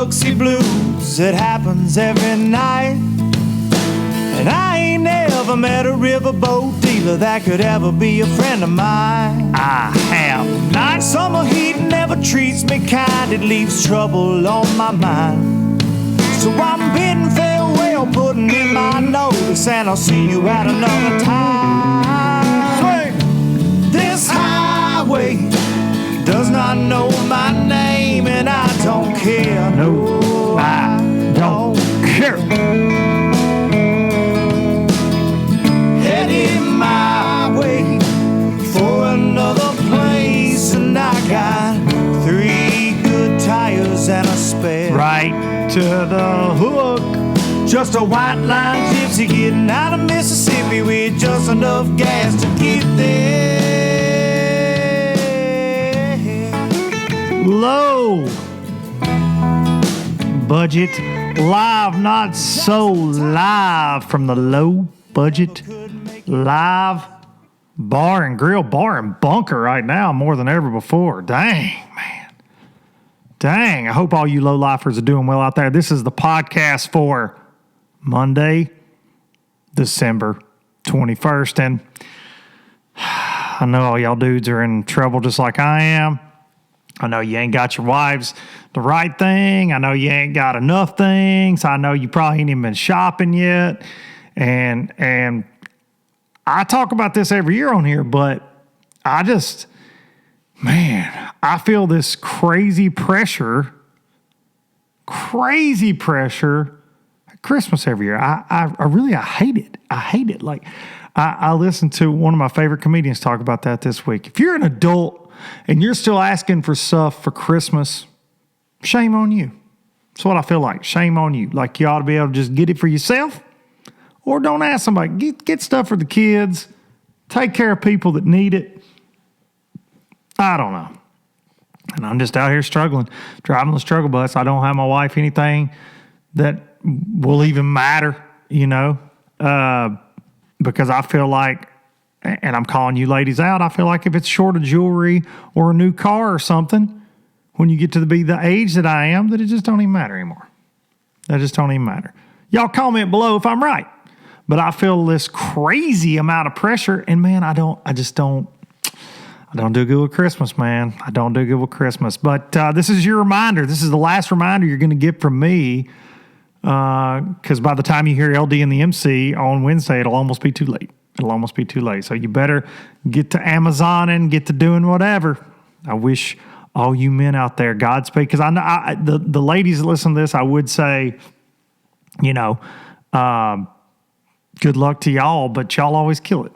Biloxi blues, it happens every night. And I ain't never met a riverboat dealer that could ever be a friend of mine. I have not. Summer heat never treats me kind, it leaves trouble on my mind. So I'm bidding farewell, putting in my notice, and I'll see you at another time. Swing! This highway does not know my name, and I don't care. No, I don't care. Headed my way for another place, and I got 3 good tires and a spare. Right to the hook. Just a white line gypsy getting out of Mississippi with just enough gas to get there. Low budget live, not so live from the low budget live bar and grill, bar and bunker right now more than ever before. Dang, man. Dang. I hope all you low lifers are doing well out there. This is the podcast for Monday, December 21st. And I know all y'all dudes are in trouble just like I am. I know you ain't got your wives the right thing. I know you ain't got enough things. I know you probably ain't even been shopping yet. And I talk about this every year on here, but I feel this crazy pressure at Christmas every year. I hate it. I hate it. Like, I listened to one of my favorite comedians talk about that this week. If you're an adult and you're still asking for stuff for Christmas, shame on you. That's what I feel like. Shame on you. Like, you ought to be able to just get it for yourself, or don't ask somebody. Get stuff for the kids. Take care of people that need it. I don't know. And I'm just out here struggling, driving the struggle bus. I don't have my wife anything that will even matter, because I feel like, and I'm calling you ladies out, I feel like if it's short of jewelry or a new car or something, when you get to be the age that I am, that it just don't even matter anymore. That just don't even matter. Y'all comment below if I'm right. But I feel this crazy amount of pressure, and man, I don't do good with Christmas, man. I don't do good with Christmas. But this is your reminder. This is the last reminder you're going to get from me, because by the time you hear LD and the MC on Wednesday, it'll almost be too late. So you better get to Amazon and get to doing whatever. I wish all you men out there Godspeed, because I know the ladies that listen to this, I would say, good luck to y'all, but y'all always kill it.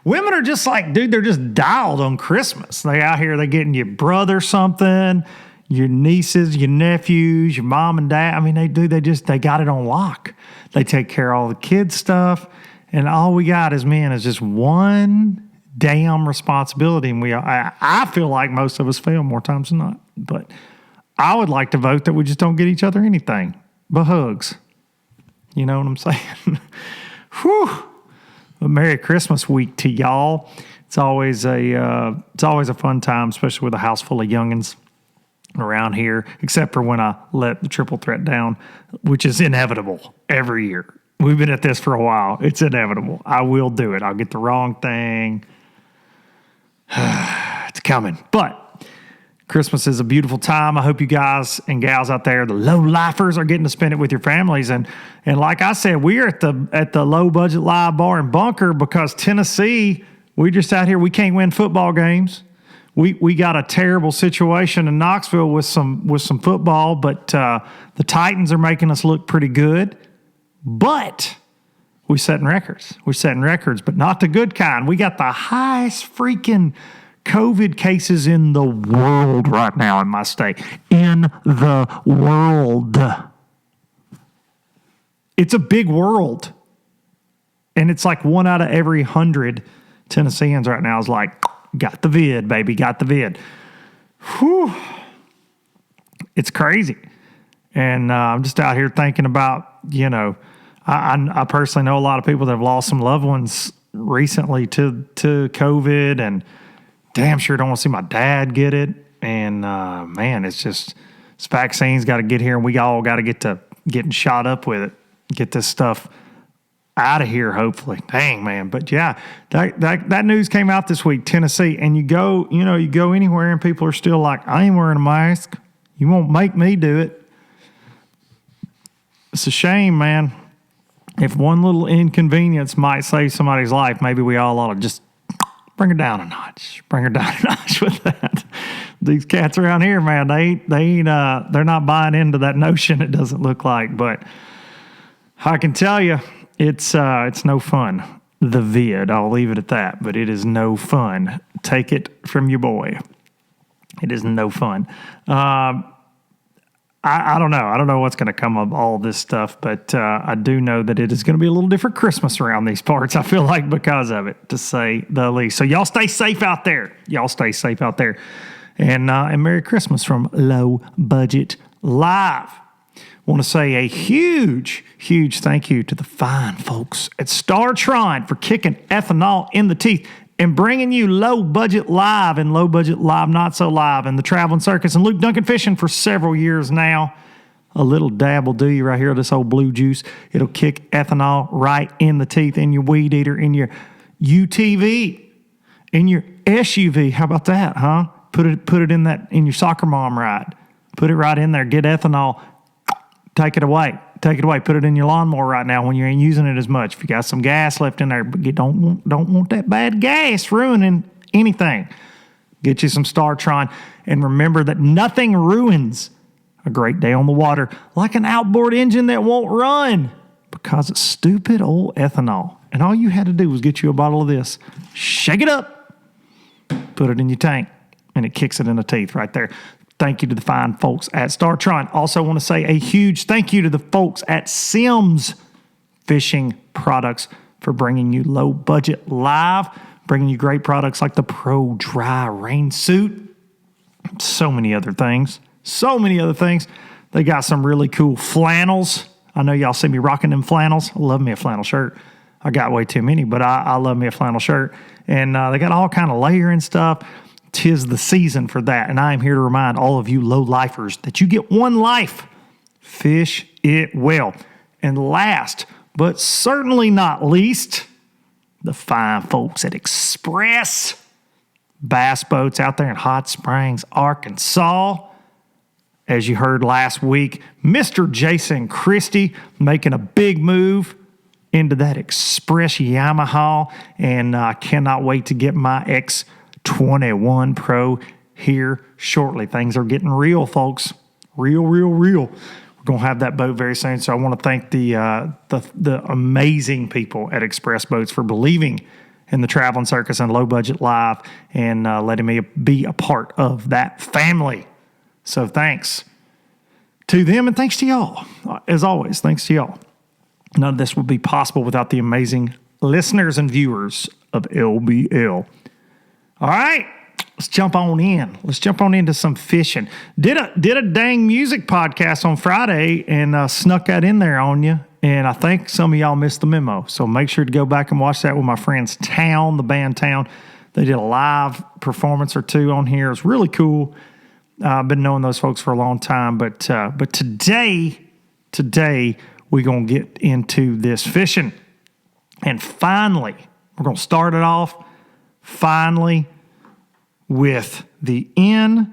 Women are just like, dude, they're just dialed on Christmas. They out here, they getting your brother something, your nieces, your nephews, your mom and dad. I mean, they got it on lock. They take care of all the kids' stuff. And all we got as men is just one damn responsibility. And I feel like most of us fail more times than not. But I would like to vote that we just don't get each other anything but hugs. You know what I'm saying? Whew. A Merry Christmas week to y'all. It's always a fun time, especially with a house full of youngins around here, except for when I let the triple threat down, which is inevitable every year. We've been at this for a while. It's inevitable. I will do it. I'll get the wrong thing. It's coming. But Christmas is a beautiful time. I hope you guys and gals out there, the low lifers, are getting to spend it with your families. And like I said, we're at the low budget live bar and bunker because Tennessee, we just out here, we can't win football games. We got a terrible situation in Knoxville with some football, but the Titans are making us look pretty good. But we're setting records. But not the good kind. We got the highest freaking COVID cases in the world right now in my state. In the world. It's a big world. And it's like 1 out of every 100 Tennesseans right now is like, got the vid, baby, got the vid. Whew. It's crazy. And I'm just out here thinking about, I personally know a lot of people that have lost some loved ones recently to COVID, and damn sure don't want to see my dad get it. And man, it's This vaccine's got to get here, and we all got to get to getting shot up with it. Get this stuff out of here, hopefully. Dang, man. But yeah, that news came out this week, Tennessee, and you go anywhere and people are still like, I ain't wearing a mask. You won't make me do it. It's a shame, man. If one little inconvenience might save somebody's life, maybe we all ought to just bring her down a notch. Bring her down a notch with that. These cats around here, man, they're not buying into that notion, it doesn't look like. But I can tell you, it's no fun. The vid, I'll leave it at that. But it is no fun. Take it from your boy. It is no fun. I don't know. I don't know what's going to come of all this stuff, but I do know that it is going to be a little different Christmas around these parts, I feel like, because of it, to say the least. So y'all stay safe out there. And Merry Christmas from Low Budget Live. Want to say a huge, huge thank you to the fine folks at Star Trine for kicking ethanol in the teeth and bringing you Low Budget Live and Low Budget Live Not So Live and the Traveling Circus and Luke Duncan Fishing for several years now. A little dab will do you right here, this old blue juice. It'll kick ethanol right in the teeth, in your weed eater, in your UTV, in your SUV. How about that, huh? Put it in your soccer mom ride. Put it right in there. Get ethanol. Take it away. Put it in your lawnmower right now when you ain't using it as much. If you got some gas left in there, but you don't want that bad gas ruining anything. Get you some Star Trine. And remember that nothing ruins a great day on the water like an outboard engine that won't run because it's stupid old ethanol. And all you had to do was get you a bottle of this, shake it up, put it in your tank, and it kicks it in the teeth right there. Thank you to the fine folks at Star Trine. Also want to say a huge thank you to the folks at Sims Fishing Products for bringing you Low Budget Live, bringing you great products like the Pro Dry Rain Suit. So many other things. They got some really cool flannels. I know y'all see me rocking them flannels. I love me a flannel shirt. I got way too many, but I love me a flannel shirt. And they got all kind of layering stuff. 'Tis the season for that, and I am here to remind all of you low-lifers that you get one life. Fish it well. And last, but certainly not least, the fine folks at Express Bass Boats out there in Hot Springs, Arkansas. As you heard last week, Mr. Jason Christie making a big move into that Express Yamaha, and I cannot wait to get my X21 Pro here shortly. Things are getting real, folks. Real. We're going to have that boat very soon. So I want to thank the amazing people at Express Boats for believing in the Traveling Circus and Low Budget Live and letting me be a part of that family. So thanks to them and thanks to y'all. As always, thanks to y'all. None of this would be possible without the amazing listeners and viewers of LBL. All right, let's jump on in. Let's jump on into some fishing. Did a dang music podcast on Friday and snuck that in there on you. And I think some of y'all missed the memo. So make sure to go back and watch that with my friends Town, the band Town. They did a live performance or two on here. It's really cool. I've been knowing those folks for a long time. But today we're going to get into this fishing. And finally, we're going to start it off with the NPFL.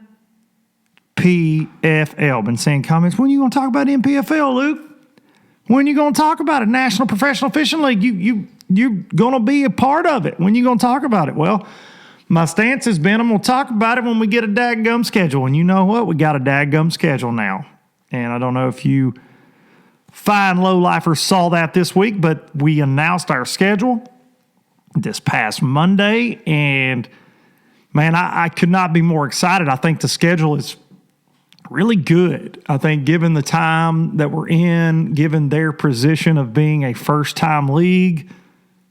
Been seeing comments, when are you going to talk about NPFL, Luke? When are you going to talk about it? National Professional Fishing League. You're going to be a part of it. When are you going to talk about it? Well, my stance has been I'm going to talk about it when we get a dadgum schedule. And you know what? We got a dadgum schedule now. And I don't know if you fine low-lifers saw that this week, but we announced our schedule this past Monday. And, man, I could not be more excited. I think the schedule is really good. I think given the time that we're in, given their position of being a first-time league,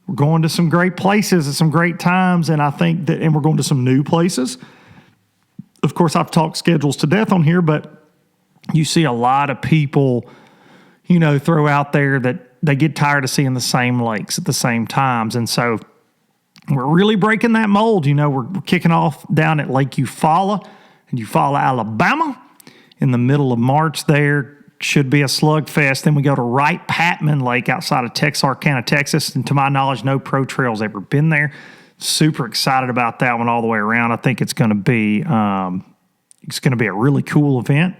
we're going to some great places at some great times, and I think that, and we're going to some new places. Of course, I've talked schedules to death on here, but you see a lot of people, throw out there that they get tired of seeing the same lakes at the same times, and so we're really breaking that mold. We're kicking off down at Lake Eufaula in Eufaula, Alabama. in the middle of March there. Should be a slugfest. Then we go to Wright-Patman Lake outside of Texarkana, Texas. And to my knowledge, no pro trail's ever been there. Super excited about that one all the way around. I think it's going to be a really cool event.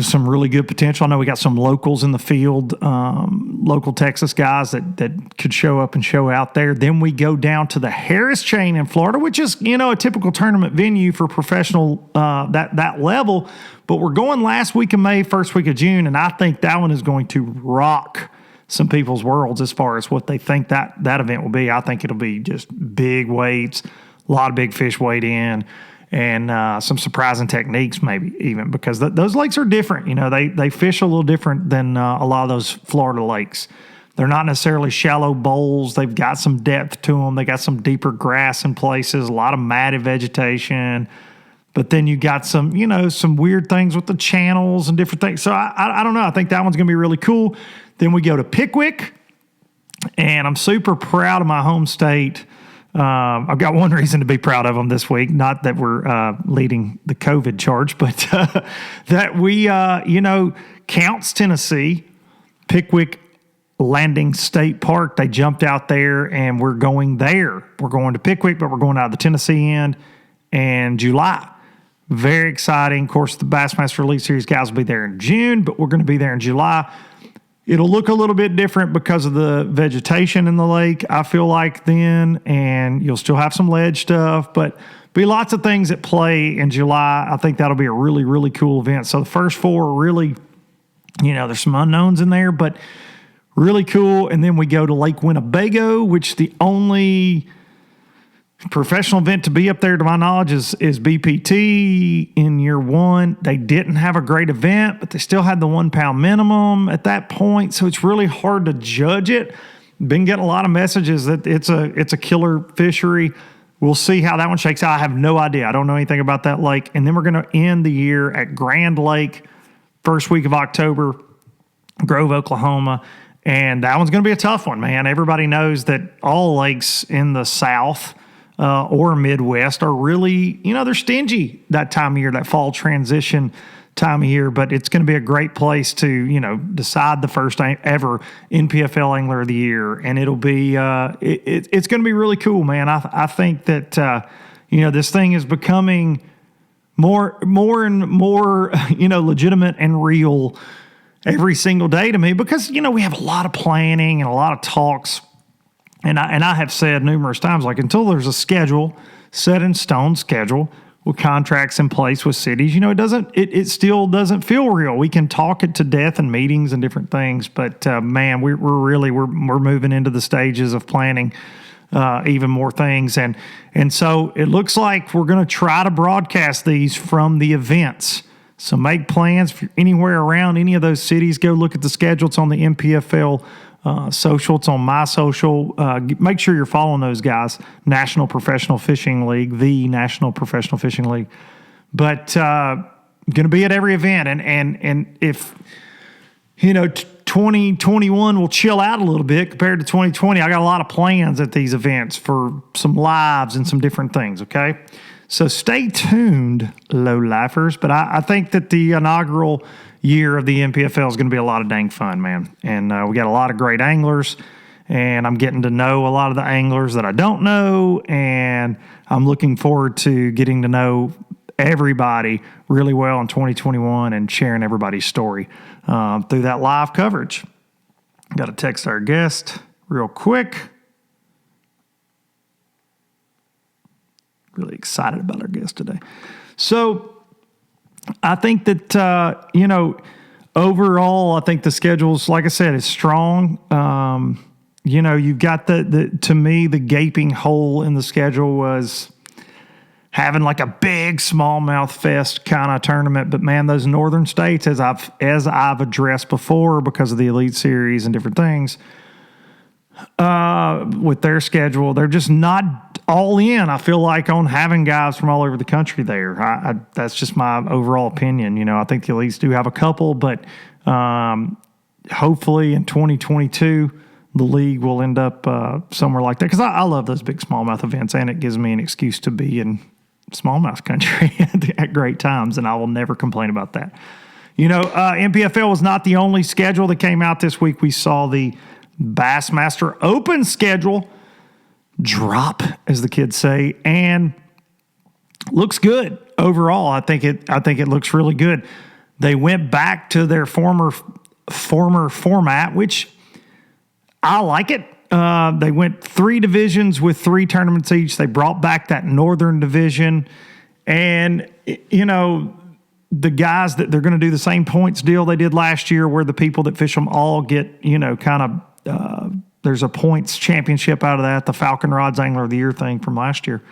Some really good potential. I know we got some locals in the field, local Texas guys that could show up and show out there. Then we go down to the Harris Chain in Florida, which is, a typical tournament venue for professional that level. But we're going last week of May, first week of June, and I think that one is going to rock some people's worlds as far as what they think that event will be. I think it'll be just big weights, a lot of big fish weighed in, and some surprising techniques maybe even, because those lakes are different. They fish a little different than a lot of those Florida lakes. They're not necessarily shallow bowls. They've got some depth to them. They got some deeper grass in places, a lot of matted vegetation. But then you got some weird things with the channels and different things. So I don't know. I think that one's going to be really cool. Then we go to Pickwick, and I'm super proud of my home state. I've got one reason to be proud of them this week. Not that we're leading the COVID charge, but that we, Counts, Tennessee, Pickwick Landing State Park. They jumped out there, and we're going there. We're going to Pickwick, but we're going out of the Tennessee end in July. Very exciting. Of course, the Bassmaster Elite Series guys will be there in June, but we're going to be there in July. It'll look a little bit different because of the vegetation in the lake, I feel like, then, and you'll still have some ledge stuff, but be lots of things at play in July. I think that'll be a really, really cool event. So the first four are really, there's some unknowns in there, but really cool. And then we go to Lake Winnebago, which the only professional event to be up there, to my knowledge, is BPT in year one. They didn't have a great event, but they still had the 1 pound minimum at that point, so it's really hard to judge it. Been getting a lot of messages that it's a killer fishery. We'll see how that one shakes out. I have no idea. I don't know anything about that lake. And then we're going to end the year at Grand Lake, first week of October, Grove, Oklahoma. And that one's going to be a tough one, man. Everybody knows that all lakes in the South or Midwest are really, they're stingy that time of year, that fall transition time of year. But it's going to be a great place to, decide the first ever NPFL Angler of the Year. And it'll be, it's going to be really cool, man. I think that, this thing is becoming more and more, legitimate and real every single day to me, because, we have a lot of planning and a lot of talks. And I have said numerous times, like, until there's a schedule, set in stone schedule with contracts in place with cities, it still doesn't feel real. We can talk it to death in meetings and different things, but man, we're moving into the stages of planning even more things, and so it looks like we're going to try to broadcast these from the events. So make plans if you're anywhere around any of those cities. Go look at the schedule. It's on the NPFL social. It's on my social. Make sure you're following those guys. National Professional Fishing League, the National Professional Fishing League. But going to be at every event. And if, 2021 will chill out a little bit compared to 2020, I got a lot of plans at these events for some lives and some different things, okay? So stay tuned, low-lifers. But I think that the inaugural year of the NPFL is going to be a lot of dang fun, man. And we got a lot of great anglers, and I'm getting to know a lot of the anglers that I don't know, and I'm looking forward to getting to know everybody really well in 2021 and sharing everybody's story through that live coverage. Got to text our guest real quick. Really excited about our guest today. So I think that, overall, I think the schedule's, like I said, is strong. You've got to me, the gaping hole in the schedule was having like a big smallmouth fest kind of tournament. But man, those northern states, as I've addressed before, because of the Elite Series and different things, with their schedule, they're just not all in, I feel like, on having guys from all over the country there. That's just my overall opinion. I think the Elites do have a couple, but hopefully in 2022, the league will end up somewhere like that. Because I love those big smallmouth events, and it gives me an excuse to be in smallmouth country at great times, and I will never complain about that. NPFL was not the only schedule that came out this week. We saw the Bassmaster Open schedule drop, as the kids say, and looks good overall. I think it looks really good. They went back to their former format, which I like it. They went 3 divisions with 3 tournaments each. They brought back that northern division, and the guys that they're going to do the same points deal they did last year, where the people that fish them all get there's a points championship out of that, the Falcon Rods Angler of the Year thing from last year.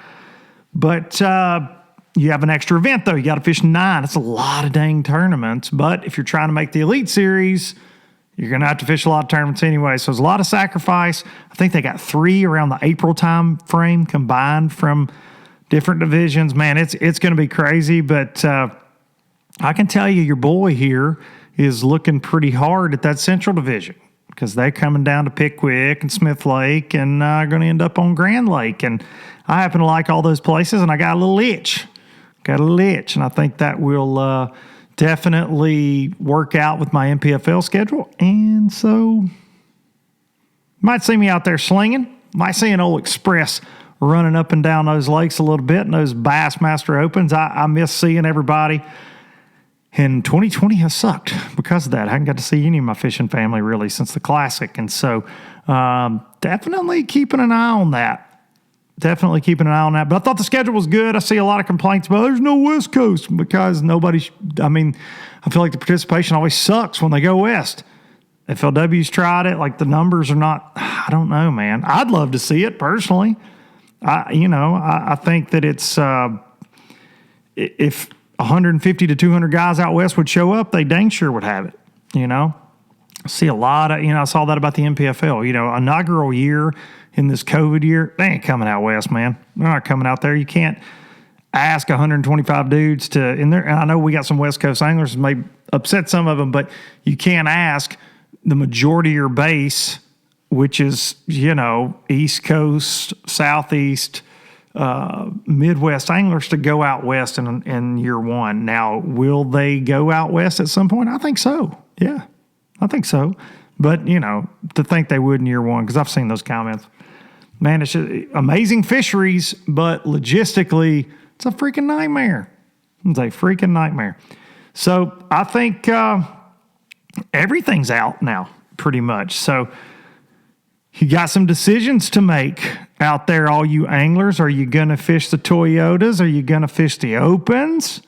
But you have an extra event, though. You got to fish 9. It's a lot of dang tournaments. But if you're trying to make the Elite Series, you're going to have to fish a lot of tournaments anyway. So there's a lot of sacrifice. I think they got 3 around the April time frame combined from different divisions. Man, it's going to be crazy. But I can tell you, your boy here is looking pretty hard at that Central Division, because they're coming down to Pickwick and Smith Lake and going to end up on Grand Lake. And I happen to like all those places, and I got a little itch. And I think that will definitely work out with my NPFL schedule. And so might see me out there slinging. Might see an old Express running up and down those lakes a little bit, and those Bassmaster Opens. I miss seeing everybody. And 2020 has sucked because of that. I haven't got to see any of my fishing family really since the Classic. And so definitely keeping an eye on that. But I thought the schedule was good. I see a lot of complaints about there's no West Coast because I feel like the participation always sucks when they go west. FLW's tried it. Like, the numbers are not, I don't know, man. I'd love to see it personally. I think that it's, if 150 to 200 guys out west would show up, they dang sure would have it, I see a lot of, I saw that about the NPFL, inaugural year in this COVID year. They ain't coming out west, man. They're not coming out there. You can't ask 125 dudes to, and I know we got some West Coast anglers, may upset some of them, but you can't ask the majority of your base, which is, East Coast, Southeast, Midwest anglers, to go out west in year one. Now, will they go out west at some point? I think so. Yeah, I think so. But, to think they would in year one, because I've seen those comments. Man, it's just amazing fisheries, but logistically, it's a freaking nightmare. So I think everything's out now, pretty much. So you got some decisions to make out there, all you anglers. Are you going to fish the Toyotas? Are you going to fish the Opens?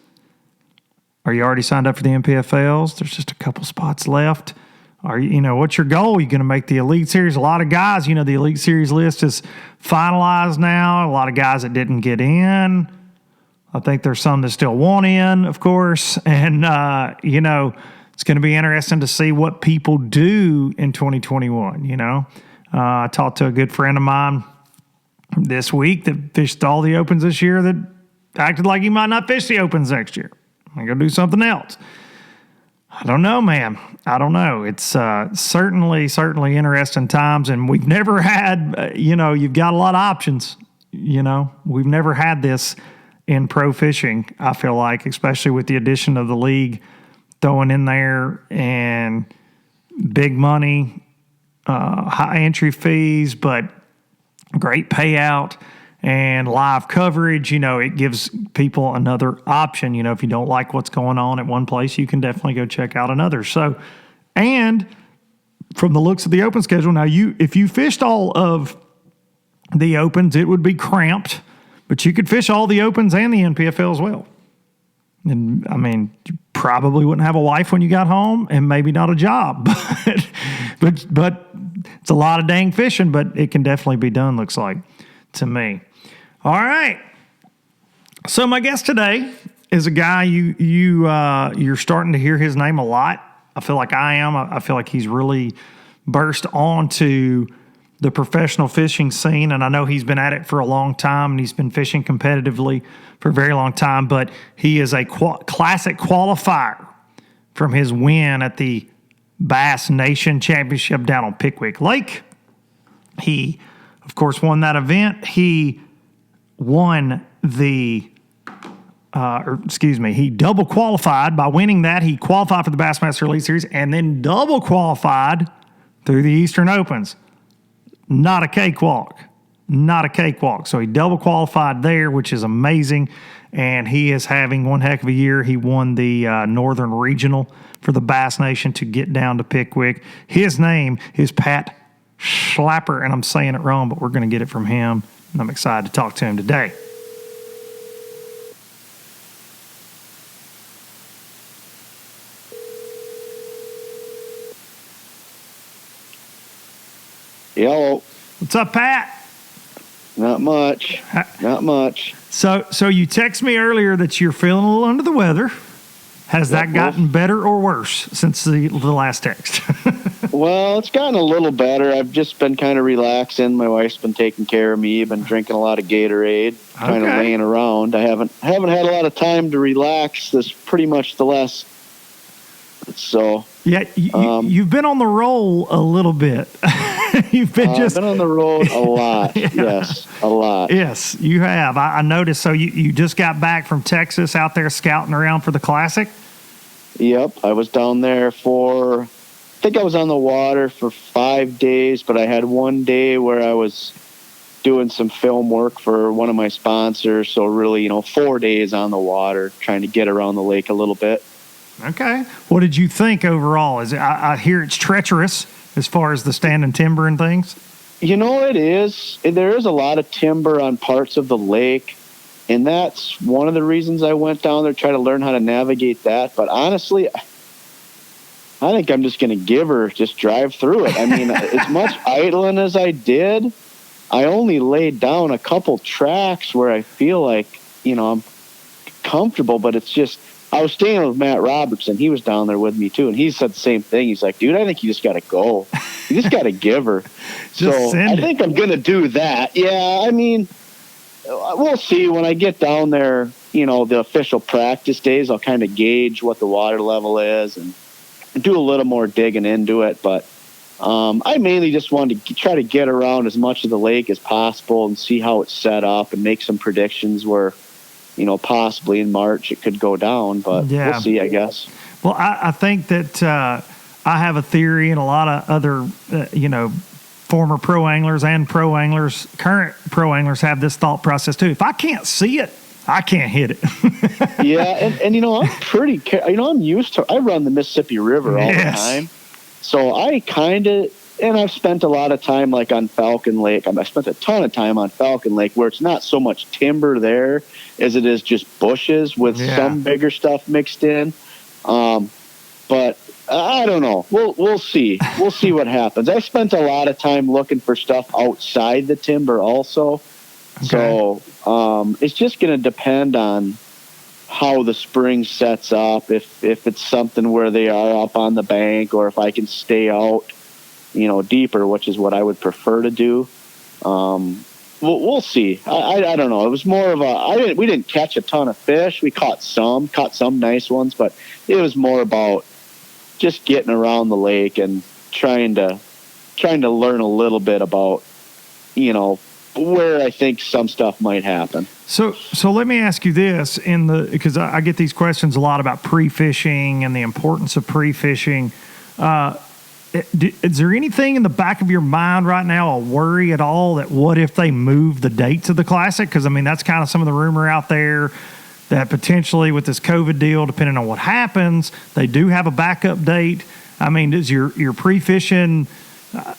Are you already signed up for the NPFLs? There's just a couple spots left. Are you, what's your goal? Are you going to make the Elite Series? A lot of guys, the Elite Series list is finalized now. A lot of guys that didn't get in. I think there's some that still want in, of course. And, it's going to be interesting to see what people do in 2021, I talked to a good friend of mine this week that fished all the Opens this year that acted like he might not fish the Opens next year. I'm going to do something else. I don't know, man. I don't know. It's certainly interesting times, and we've never had, you've got a lot of options. We've never had this in pro fishing, I feel like, especially with the addition of the league throwing in there and big money, high entry fees, but great payout and live coverage. It gives people another option. If you don't like what's going on at one place, you can definitely go check out another. So, and from the looks of the Open schedule, now if you fished all of the Opens, it would be cramped, but you could fish all the Opens and the NPFL as well. And you probably wouldn't have a wife when you got home, and maybe not a job, but it's a lot of dang fishing, but it can definitely be done, looks like to me. All right. So my guest today is a guy you're starting to hear his name a lot. I feel like I am. I feel like he's really burst onto the professional fishing scene, and I know he's been at it for a long time, and he's been fishing competitively for a very long time, but he is a classic qualifier from his win at the Bass Nation Championship down on Pickwick Lake. He, of course, won that event. He won the he double qualified. By winning that, he qualified for the Bassmaster Elite Series and then double qualified through the Eastern Opens. Not a cakewalk. Not a cakewalk. So he double qualified there, which is amazing. And he is having one heck of a year. He won the Northern Regional for the Bass Nation to get down to Pickwick. His name is Pat Schlapper, and I'm saying it wrong, but we're going to get it from him. And I'm excited to talk to him today. Hello. What's up, Pat? Not much. Not much. So you text me earlier that you're feeling a little under the weather. Has that gotten better or worse since the last text? Well, it's gotten a little better. I've just been kind of relaxing. My wife's been taking care of me. I've been drinking a lot of Gatorade, kind of laying around. I haven't had a lot of time to relax this pretty much the last. So yeah, you've been on the roll a little bit. You've been I've been on the road a lot. Yeah. Yes, a lot. Yes, you have. I noticed. So you just got back from Texas out there scouting around for the Classic? Yep, I was down there I think I was on the water for 5 days, but I had one day where I was doing some film work for one of my sponsors. So really, 4 days on the water, trying to get around the lake a little bit. Okay. What did you think overall? I hear it's treacherous as far as the standing timber and things. It is. There is a lot of timber on parts of the lake, and that's one of the reasons I went down there, try to learn how to navigate that. But honestly, I think I'm just going to just drive through it. I mean, as much idling as I did, I only laid down a couple tracks where I feel like, I'm comfortable, but it's just, I was staying with Matt Robertson. He was down there with me too, and he said the same thing. He's like, dude, I think you just got to go. You just got to give her. So I think I'm going to do that. Yeah, I mean, we'll see when I get down there, the official practice days, I'll kind of gauge what the water level is and do a little more digging into it. But I mainly just wanted to try to get around as much of the lake as possible and see how it's set up and make some predictions where, possibly in March it could go down, but we'll see, I guess. Well, I think that I have a theory, and a lot of other, former pro anglers and pro anglers, current pro anglers have this thought process too. If I can't see it, I can't hit it. Yeah, and I'm pretty, I'm used to, I run the Mississippi River all the time. So I and I've spent a lot of time like on Falcon Lake. I spent a ton of time on Falcon Lake where it's not so much timber there as it is just bushes with some bigger stuff mixed in. But I don't know. We'll see. We'll see what happens. I spent a lot of time looking for stuff outside the timber also. Okay. So it's just going to depend on how the spring sets up, if it's something where they are up on the bank or if I can stay out, deeper, which is what I would prefer to do. We'll see. I don't know. It was more of we didn't catch a ton of fish. We caught some nice ones, but it was more about just getting around the lake and trying to learn a little bit about, where I think some stuff might happen. So let me ask you this, because I get these questions a lot about pre-fishing and the importance of pre-fishing. Is there anything in the back of your mind right now, a worry at all that what if they move the dates of the Classic? Because, that's kind of some of the rumor out there that potentially with this COVID deal, depending on what happens, they do have a backup date. Does your pre-fishing,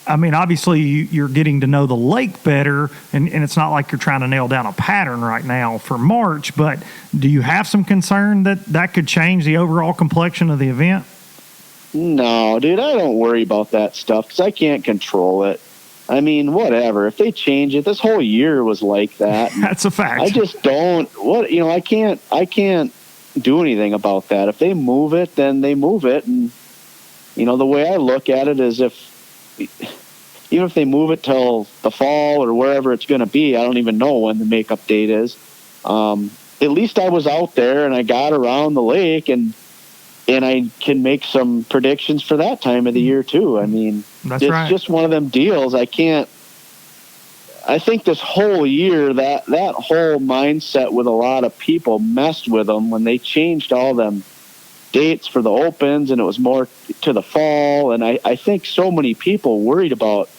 obviously you're getting to know the lake better, and it's not like you're trying to nail down a pattern right now for March, but do you have some concern that could change the overall complexion of the event? No, dude, I don't worry about that stuff because I can't control it. Whatever. If they change it, this whole year was like that. That's a fact. I just don't. I can't do anything about that. If they move it, then they move it. And the way I look at it is even if they move it till the fall or wherever it's going to be, I don't even know when the makeup date is. At least I was out there and I got around the lake and I can make some predictions for that time of the year too. That's it's right. just one of them deals. I can't I think this whole year that whole mindset with a lot of people messed with them when they changed all them dates for the Opens, and it was more to the fall. And I think so many people worried about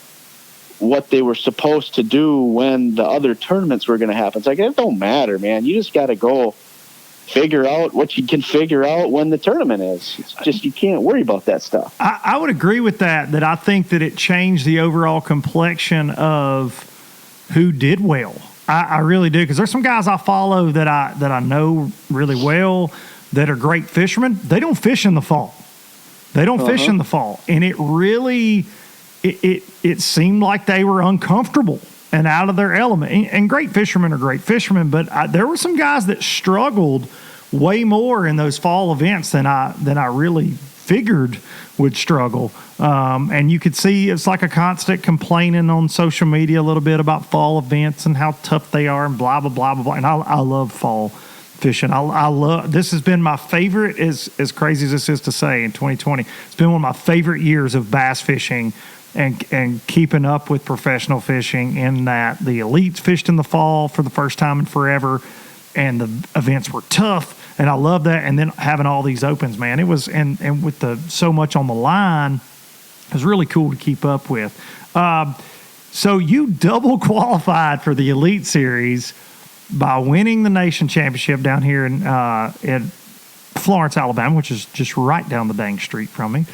what they were supposed to do when the other tournaments were going to happen. It's like, it don't matter, man. You just got to go figure out what you can figure out when the tournament is. It's just, you can't worry about that stuff. I would agree with that I think that it changed the overall complexion of who did well. I really do, because there's some guys I follow that I know really well that are great fishermen. They don't fish in the fall. They don't fish in the fall. And it really, it seemed like they were uncomfortable and out of their element. And great fishermen are great fishermen, but there were some guys that struggled way more in those fall events than I really figured would struggle. And you could see it's like a constant complaining on social media a little bit about fall events and how tough they are and blah, blah, blah, blah, blah. And I love fall fishing. I love, this has been my favorite, as crazy as this is to say, in 2020. It's been one of my favorite years of bass fishing and keeping up with professional fishing, in that the elites fished in the fall for the first time in forever, and the events were tough. And I love that. And then having all these opens, man, it was, and with so much on the line, it was really cool to keep up with. So you double qualified for the Elite Series by winning the nation championship down here in Florence, Alabama, which is just right down the dang street from me,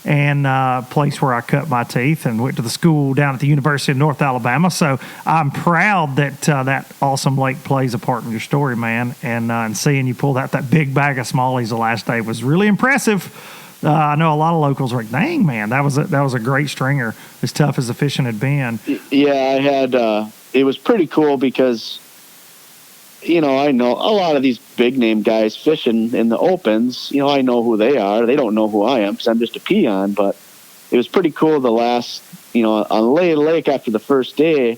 and place where I cut my teeth and went to the school down at the University of North Alabama. So I'm proud that that awesome lake plays a part in your story, man. And seeing you pull out that big bag of smallies the last day was really impressive. I know a lot of locals were like, dang, man, that was a great stringer, as tough as the fishing had been. Yeah, I had it was pretty cool because, you know, I know a lot of these big name guys fishing in the Opens. You know, I know who they are. They don't know who I am because I'm just a peon. But it was pretty cool the last, you know, on Lake after the first day,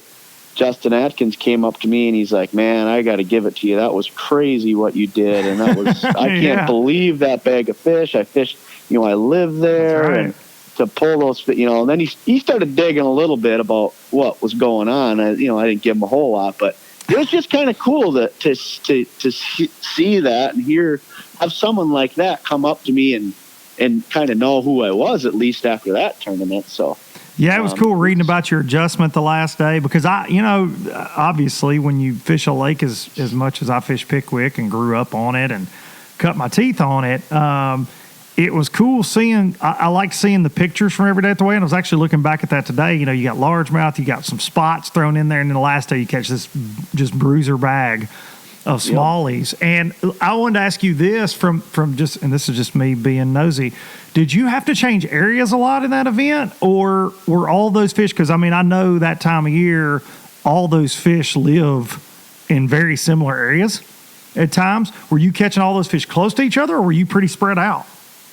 Justin Atkins came up to me and he's like, man, I got to give it to you. That was crazy what you did. And that was, I can't believe that bag of fish. I fished, you know, I live there. Right. And to pull those, you know, and then he started digging a little bit about what was going on. I didn't give him a whole lot, but it was just kind of cool to see that and have someone like that come up to me and kind of know who I was, at least after that tournament. So yeah, it was cool reading about your adjustment the last day, because obviously when you fish a lake as much as I fish Pickwick and grew up on it and cut my teeth on it, it was cool seeing. I like seeing the pictures from every day at the way, and I was actually looking back at that today. You know, you got largemouth, you got some spots thrown in there, and then the last day you catch this just bruiser bag of smallies. Yep. And I wanted to ask you this from just, and this is just me being nosy, did you have to change areas a lot in that event, or were all those fish? Because I mean, I know that time of year, all those fish live in very similar areas at times. Were you catching all those fish close to each other, or were you pretty spread out?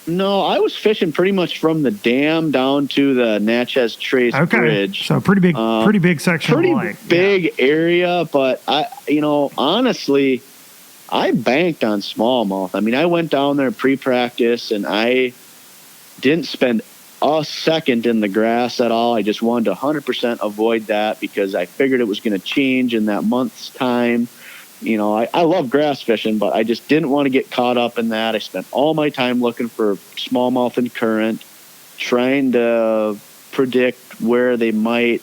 No, I was fishing pretty much from the dam down to the Natchez Trace Bridge. So pretty big section of the lake. Pretty big area, but honestly, I banked on smallmouth. I mean, I went down there pre-practice and I didn't spend a second in the grass at all. I just wanted to 100% avoid that because I figured it was going to change in that month's time. You know, I love grass fishing, but I just didn't want to get caught up in that. I spent all my time looking for smallmouth and current, trying to predict where they might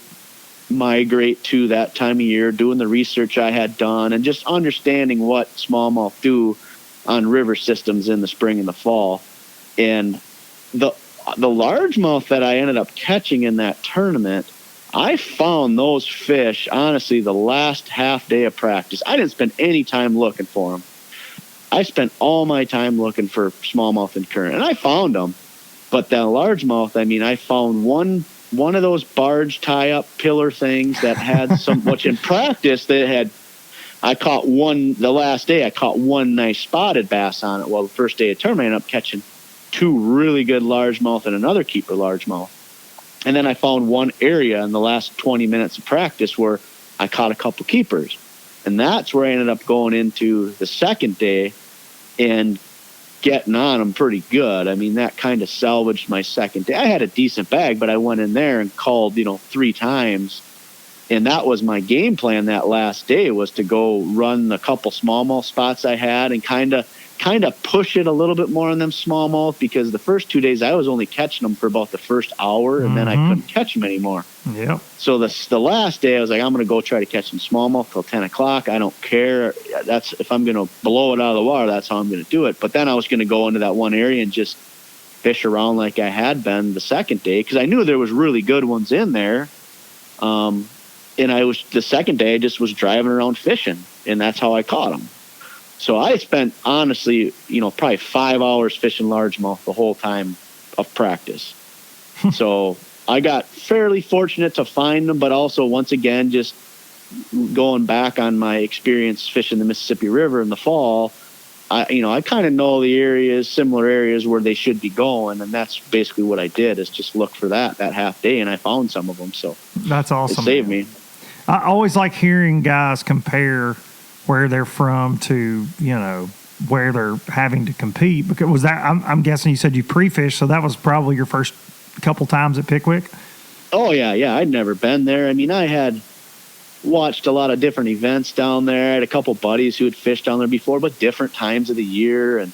migrate to that time of year, doing the research I had done, and just understanding what smallmouth do on river systems in the spring and the fall. And the largemouth that I ended up catching in that tournament, I found those fish, honestly, the last half day of practice. I didn't spend any time looking for them. I spent all my time looking for smallmouth and current, and I found them. But that largemouth, I mean, I found one of those barge tie-up pillar things that had some, which in practice I caught one, the last day I caught one nice spotted bass on it. Well, the first day of tournament, I ended up catching two really good largemouth and another keeper largemouth. And then I found one area in the last 20 minutes of practice where I caught a couple keepers. And that's where I ended up going into the second day and getting on them pretty good. I mean, that kind of salvaged my second day. I had a decent bag, but I went in there and called, 3 times And that was my game plan that last day, was to go run the couple smallmouth spots I had and kind of push it a little bit more on them smallmouth, because the first 2 days I was only catching them for about the first hour, and then I couldn't catch them anymore. Yeah. So the last day I was like, I'm going to go try to catch some smallmouth till 10 o'clock. I don't care. That's, if I'm going to blow it out of the water, that's how I'm going to do it. But then I was going to go into that one area and just fish around like I had been the second day, because I knew there was really good ones in there. And the second day I just was driving around fishing, and that's how I caught them. So I spent, honestly, probably 5 hours fishing largemouth the whole time of practice. So I got fairly fortunate to find them, but also, once again, just going back on my experience fishing the Mississippi River in the fall, I kind of know the areas, similar areas where they should be going, and that's basically what I did, is just look for that half day, and I found some of them. So that's awesome. It saved me. I always like hearing guys compare where they're from to, where they're having to compete. Because was that, I'm guessing you said you pre-fished, so that was probably your first couple times at Pickwick? Oh, yeah. I'd never been there. I mean, I had watched a lot of different events down there. I had a couple buddies who had fished down there before, but different times of the year. And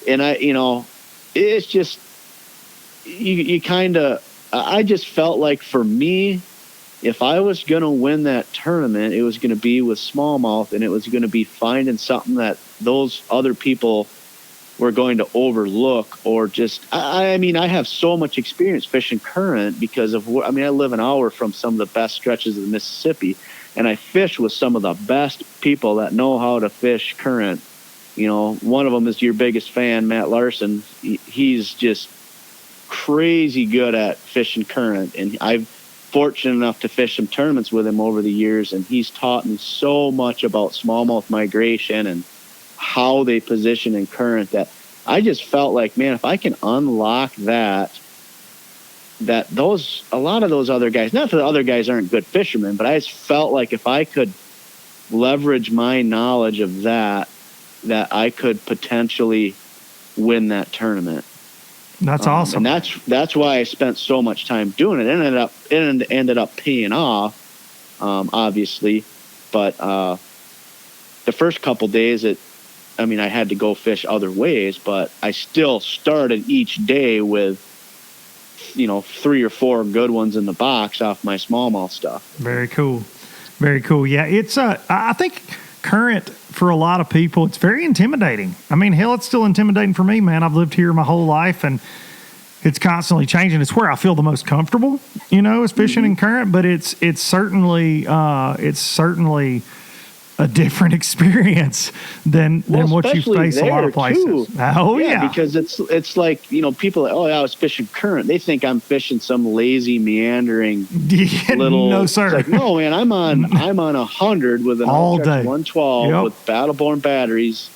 it's just, you kind of, I just felt like, for me, if I was going to win that tournament, it was going to be with smallmouth, and it was going to be finding something that those other people were going to overlook, or just, I mean, I have so much experience fishing current because of I live an hour from some of the best stretches of the Mississippi, and I fish with some of the best people that know how to fish current. One of them is your biggest fan, Matt Larson. He's just crazy good at fishing current, and I've fortunate enough to fish some tournaments with him over the years, and he's taught me so much about smallmouth migration and how they position in current, that I just felt like, man, if I can unlock that a lot of those other guys, not that the other guys aren't good fishermen, but I just felt like if I could leverage my knowledge of that I could potentially win that tournament. That's awesome. And that's why I spent so much time doing it. It ended up paying off, obviously. But the first couple days, I had to go fish other ways, but I still started each day with, 3 or 4 good ones in the box off my smallmouth stuff. Very cool. Very cool. Yeah, it's I think current, for a lot of people, it's very intimidating. Hell, it's still intimidating for me, man. I've lived here my whole life, and it's constantly changing. It's where I feel the most comfortable, is fishing in current, but it's certainly a different experience than what you face a lot of places. Too. Oh yeah, because it's like, people, I was fishing current. They think I'm fishing some lazy, meandering little. No sir. It's like, no, man, I'm on 100 with an all day 112 with Battleborn batteries.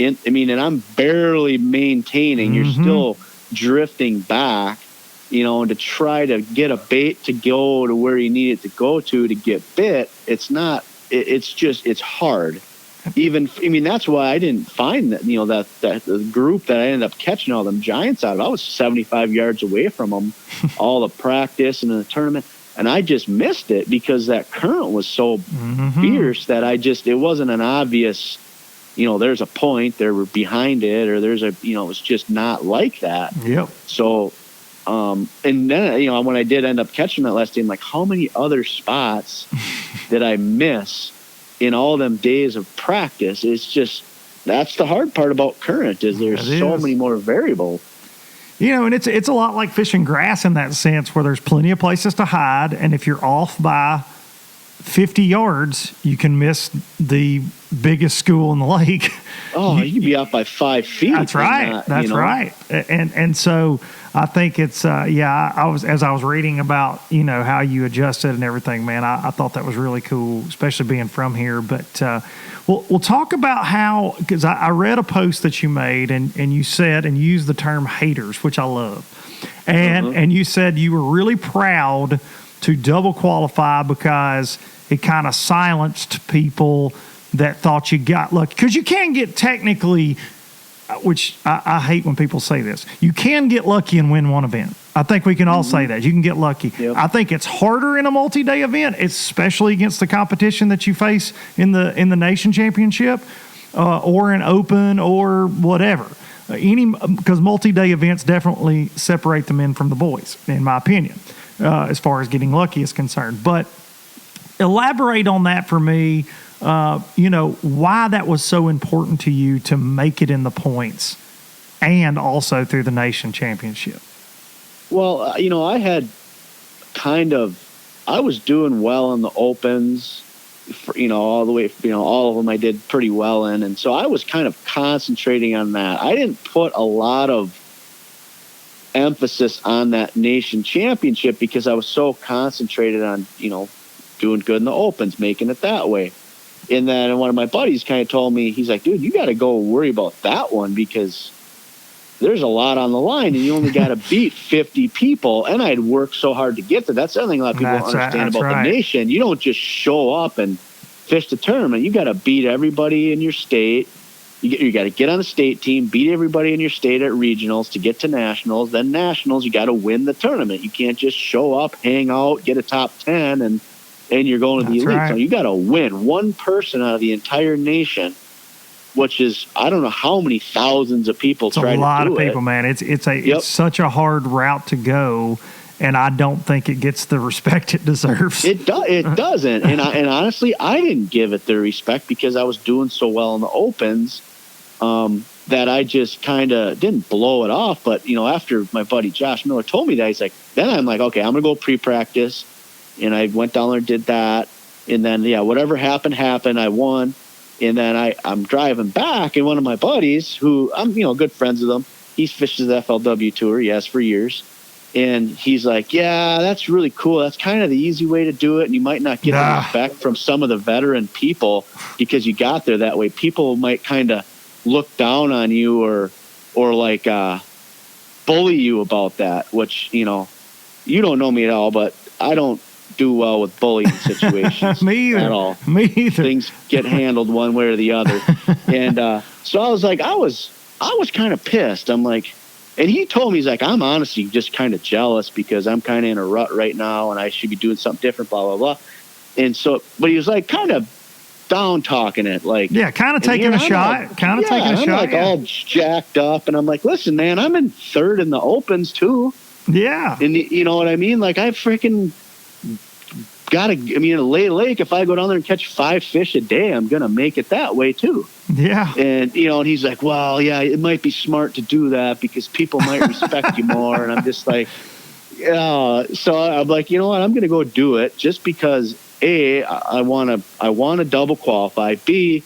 And I'm barely maintaining. You're still drifting back, to try to get a bait to go to where you need it to go to get bit. It's not. It's hard. That's why I didn't find that, that the group that I ended up catching all them giants out of, I was 75 yards away from them, all the practice and the tournament. And I just missed it because that current was so fierce that it wasn't an obvious, there's a point, they're behind it, or there's a, it's just not like that. Yep. So, and then, when I did end up catching that last day, I'm like, how many other spots did I miss in all them days of practice? It's just, that's the hard part about current, is there's so many more variables. And it's a lot like fishing grass in that sense, where there's plenty of places to hide, and if you're off by 50 yards, you can miss the biggest school in the lake. Oh, you could be off by 5 feet. That's right. That's right. And so I think it's as I was reading about how you adjusted and everything, man, I thought that was really cool, especially being from here. But we'll talk about how, because I read a post that you made, and you said, and used the term haters, which I love, and you said you were really proud to double qualify because it kind of silenced people that thought you got lucky, because you can get technically which I hate when people say this. You can get lucky and win one event. I think we can all say that. You can get lucky. Yep. I think it's harder in a multi-day event, especially against the competition that you face in the nation championship or an open or whatever. Because multi-day events definitely separate the men from the boys, in my opinion, as far as getting lucky is concerned. But elaborate on that for me. Why that was so important to you to make it in the points and also through the nation championship. Well, I was doing well in the opens, all the way, all of them I did pretty well in. And so I was kind of concentrating on that. I didn't put a lot of emphasis on that nation championship because I was so concentrated on, doing good in the opens, making it that way. And then one of my buddies kind of told me, he's like, dude, you got to go worry about that one because there's a lot on the line and you only got to beat 50 people. And I'd worked so hard to get there. That's the other thing a lot of people don't understand about the nation. You don't just show up and fish the tournament. You got to beat everybody in your state. You got to get on the state team, beat everybody in your state at regionals to get to nationals. Then nationals, you got to win the tournament. You can't just show up, hang out, get a top 10, and you're going to the elite. Right. So you got to win one person out of the entire nation, which is, I don't know how many thousands of people try to do it. It's a lot of people, man. It's such a hard route to go, and I don't think it gets the respect it deserves. It doesn't. And honestly, I didn't give it the respect because I was doing so well in the opens that I just kind of didn't blow it off. But, after my buddy Josh Miller told me that, he's like, then I'm like, okay, I'm going to go pre-practice. And I went down there and did that. And then, whatever happened. I won. And then I'm driving back, and one of my buddies, who I'm, good friends with him, he fishes the FLW tour. He has for years. And he's like, yeah, that's really cool. That's kind of the easy way to do it. And you might not get the respect from some of the veteran people because you got there that way. People might kind of look down on you or like bully you about that, which, you don't know me at all, but I don't do well with bullying situations. Me either. At all. Me either. Things get handled one way or the other. And so I was like, I was kind of pissed. I'm like, and he told me, he's like, I'm honestly just kind of jealous because I'm kind of in a rut right now and I should be doing something different, blah, blah, blah. And so, but he was like kind of down talking it, like, kind of taking a shot, I'm like all jacked up, and I'm like, listen, man, I'm in third in the opens too. Yeah. And you know what I mean? Like, I freaking in a lake, if I go down there and catch 5 fish a day, I'm going to make it that way too. Yeah. And, and he's like, well, yeah, it might be smart to do that because people might respect you more. And I'm just like, yeah. So I'm like, you know what? I'm going to go do it just because A, I want to double qualify. B,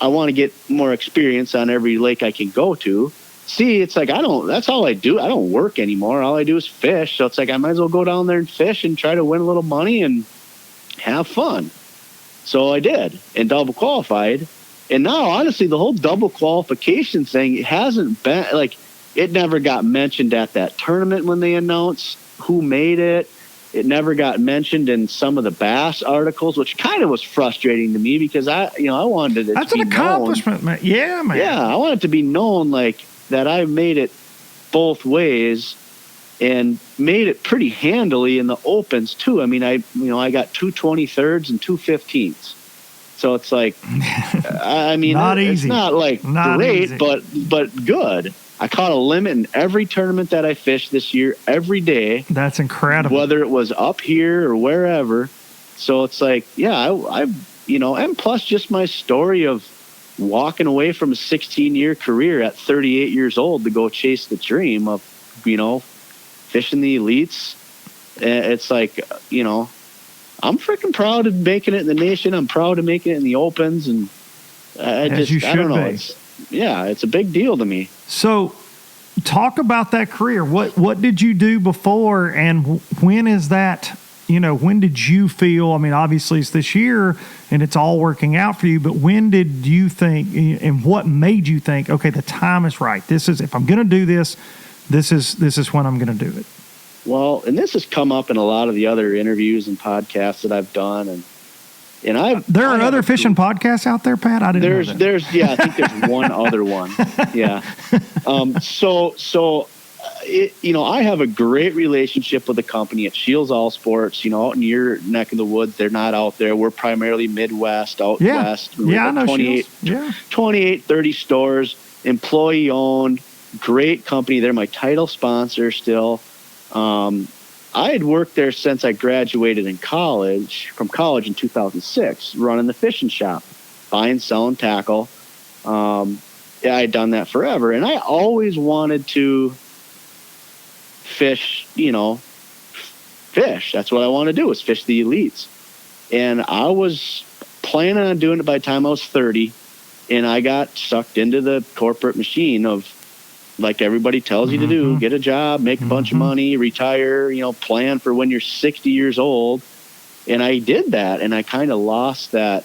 I want to get more experience on every lake I can go to. See, it's like, that's all I do. I don't work anymore. All I do is fish. So it's like, I might as well go down there and fish and try to win a little money and have fun. So I did and double qualified. And now, honestly, the whole double qualification thing hasn't been like, it never got mentioned at that tournament when they announced who made it. It never got mentioned in some of the Bass articles, which kind of was frustrating to me because I wanted it That's to be an accomplishment, man. Yeah, man. Yeah, I want it to be known like that I made it both ways and made it pretty handily in the opens too. I mean, I got 2 23rds and 2 15ths. So it's like, I mean, it's not like great, easy. but good. I caught a limit in every tournament that I fished this year, every day. That's incredible. Whether it was up here or wherever. So it's like, yeah, and plus just my story of walking away from a 16-year career at 38 years old to go chase the dream of, fishing the elites. It's like, I'm freaking proud of making it in the nation. I'm proud of making it in the opens. And I don't know. It's a big deal to me. So talk about that career. What did you do before, and when is that? When did you feel, I mean, obviously it's this year and it's all working out for you, but when did you think, and what made you think, okay, the time is right. If I'm going to do this, this is when I'm going to do it. Well, and this has come up in a lot of the other interviews and podcasts that I've done. And And there are other fishing podcasts out there, Pat. I didn't know that. I think there's one other one. Yeah. I have a great relationship with the company at Shields All Sports. Out in your neck of the woods, they're not out there. We're primarily Midwest, out west. Yeah, I know 28, 30 stores, employee owned, great company. They're my title sponsor still. I had worked there since I graduated from college in 2006, running the fishing shop, buying, selling tackle. I had done that forever. And I always wanted to fish. That's what I wanted to do, was fish the elites. And I was planning on doing it by the time I was 30. And I got sucked into the corporate machine of, like everybody tells you to do, get a job, make a bunch of money, retire, plan for when you're 60 years old. And I did that, and I kind of lost that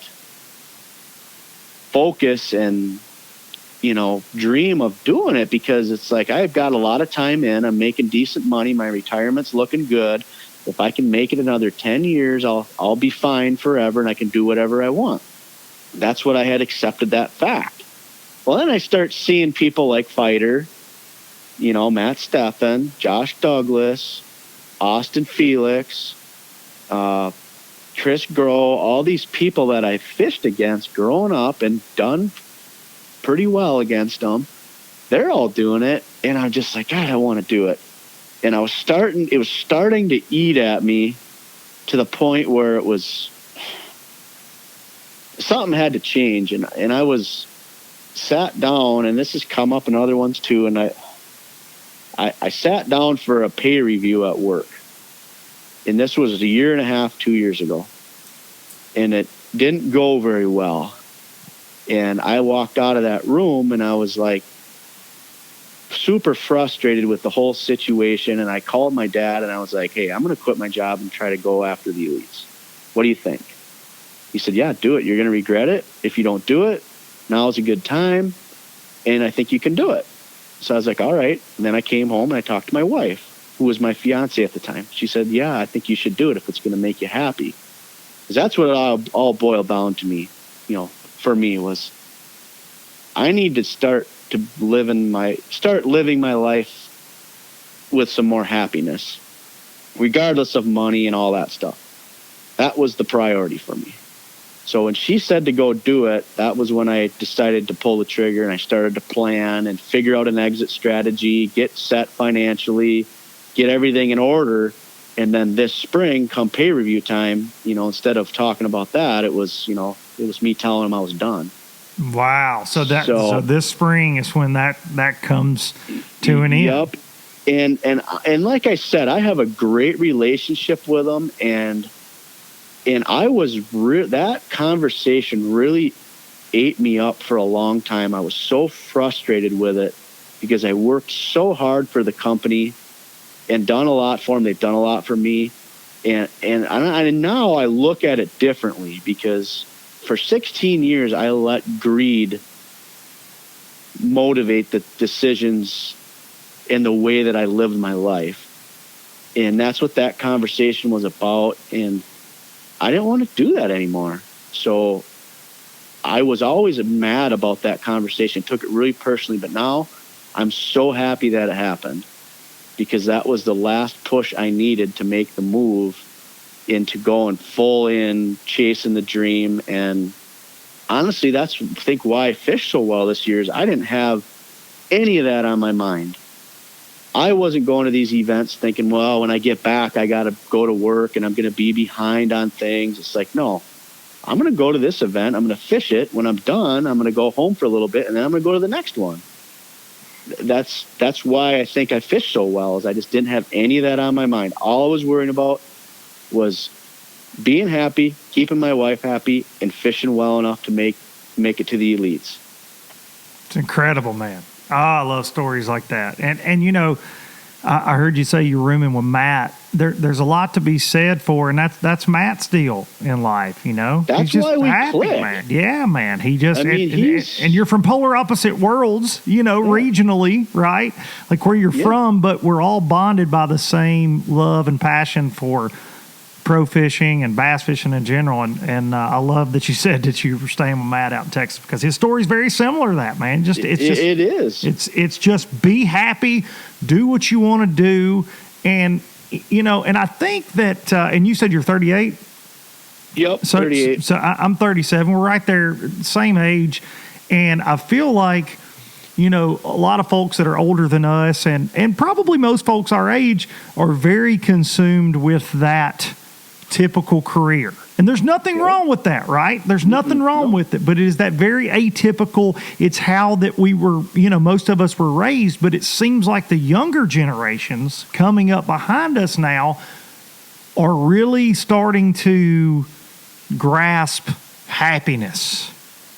focus and, dream of doing it, because it's like I've got a lot of time in, I'm making decent money, my retirement's looking good. If I can make it another 10 years, I'll be fine forever, and I can do whatever I want. That's what I had accepted, that fact. Well, then I start seeing people like Fighter, Matt Steffen, Josh Douglas, Austin Felix, Chris Grow, all these people that I fished against growing up and done pretty well against them. They're all doing it. And I'm just like, God, I want to do it. And it was starting to eat at me to the point where it was, something had to change. And I was sat down, and this has come up in other ones too. And I sat down for a pay review at work, and this was 1.5 years, 2 years ago, and it didn't go very well. And I walked out of that room, and I was like super frustrated with the whole situation. And I called my dad, and I was like, hey, I'm going to quit my job and try to go after the elites. What do you think? He said, yeah, do it. You're going to regret it. If you don't do it, now's a good time, and I think you can do it. So I was like, all right. And then I came home and I talked to my wife, who was my fiance at the time. She said, yeah, I think you should do it if it's going to make you happy. Because that's what it all boiled down to me, for me, was I need to start living my life with some more happiness, regardless of money and all that stuff. That was the priority for me. So when she said to go do it, that was when I decided to pull the trigger, and I started to plan and figure out an exit strategy, get set financially, get everything in order. And then this spring, come pay review time, instead of talking about that, it was me telling them I was done. Wow. So this spring is when that comes to an end. Yep. And like I said, I have a great relationship with them, and I was that conversation really ate me up for a long time. I was so frustrated with it because I worked so hard for the company and done a lot for them. They've done a lot for me. And now I look at it differently, because for 16 years, I let greed motivate the decisions and the way that I lived my life. And that's what that conversation was about. And I didn't want to do that anymore. So I was always mad about that conversation, took it really personally. But now I'm so happy that it happened, because that was the last push I needed to make the move into going full in, chasing the dream. And honestly, that's, I think, why I fished so well this year, is I didn't have any of that on my mind. I wasn't going to these events thinking, well, when I get back, I got to go to work and I'm going to be behind on things. It's like, no, I'm going to go to this event. I'm going to fish it. When I'm done, I'm going to go home for a little bit, and then I'm going to go to the next one. That's why I think I fished so well, is I just didn't have any of that on my mind. All I was worrying about was being happy, keeping my wife happy, and fishing well enough to make it to the elites. It's incredible, man. I love stories like that. And I heard you say you're rooming with Matt. There's a lot to be said for, and that's Matt's deal in life, That's he's just why we happy, click. man. Yeah, man. He just, and you're from polar opposite worlds, regionally, right? Like where you're from, but we're all bonded by the same love and passion for pro fishing and bass fishing in general. And I love that you said that you were staying with Matt out in Texas, because his story is very similar to that, man. It is. It's just be happy, do what you want to do. And, you know, and I think that, and you said you're 38? Yep, 38. So I'm 37. We're right there, same age. And I feel like, you know, a lot of folks that are older than us, and probably most folks our age, are very consumed with that typical career. And there's nothing wrong with that, right? There's nothing wrong with it, but it is that very atypical. It's how that we were, you know, most of us were raised, but it seems like the younger generations coming up behind us now are really starting to grasp happiness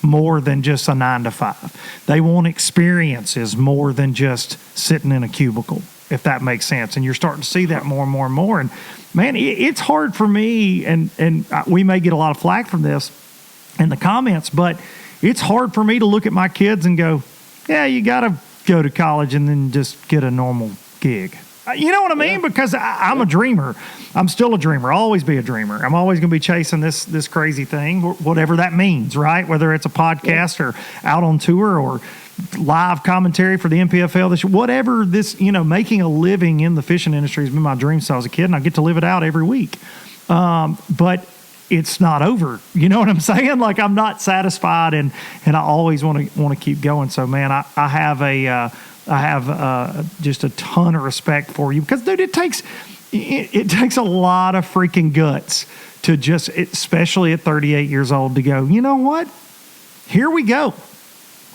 more than just a 9-to-5. They want experiences more than just sitting in a cubicle, if that makes sense. And you're starting to see that more and more and more. And man, it's hard for me, and we may get a lot of flack from this in the comments, but it's hard for me to look at my kids and go, yeah, you got to go to college and then just get a normal gig. You know what I mean? Because I'm a dreamer. I'm still a dreamer. I'll always be a dreamer. I'm always going to be chasing this crazy thing, whatever that means, right? Whether it's a podcast or out on tour or live commentary for the NPFL, whatever this, you know, making a living in the fishing industry has been my dream since I was a kid, and I get to live it out every week. But it's not over. You know what I'm saying? Like, I'm not satisfied, and I always want to keep going. So, man, I have just a ton of respect for you, because, dude, it takes a lot of freaking guts to just, especially at 38 years old, to go, you know what? Here we go.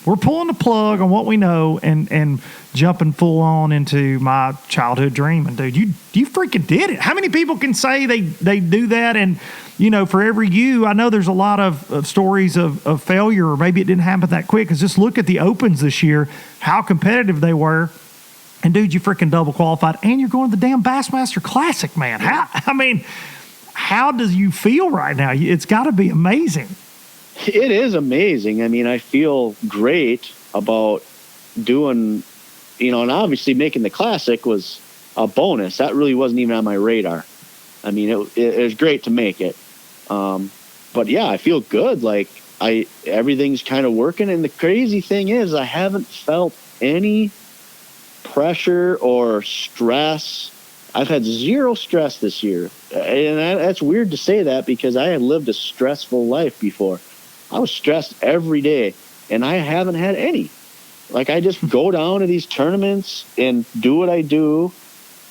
We're pulling the plug on what we know and jumping full on into my childhood dream. And, dude, you freaking did it. How many people can say they do that? And, you know, for every I know there's a lot of stories of failure, or maybe it didn't happen that quick, because just look at the Opens this year, how competitive they were. And, dude, you freaking double qualified, and you're going to the damn Bassmaster Classic, man. How do you feel right now? It's got to be amazing. It is amazing. I mean, I feel great about doing, you know, and obviously making the Classic was a bonus. That really wasn't even on my radar. I mean, it was great to make it. But yeah, I feel good. Like, everything's kind of working. And the crazy thing is, I haven't felt any pressure or stress. I've had zero stress this year. And that's weird to say that, because I had lived a stressful life before. I was stressed every day, and I haven't had any. Like, I just go down to these tournaments and do what I do,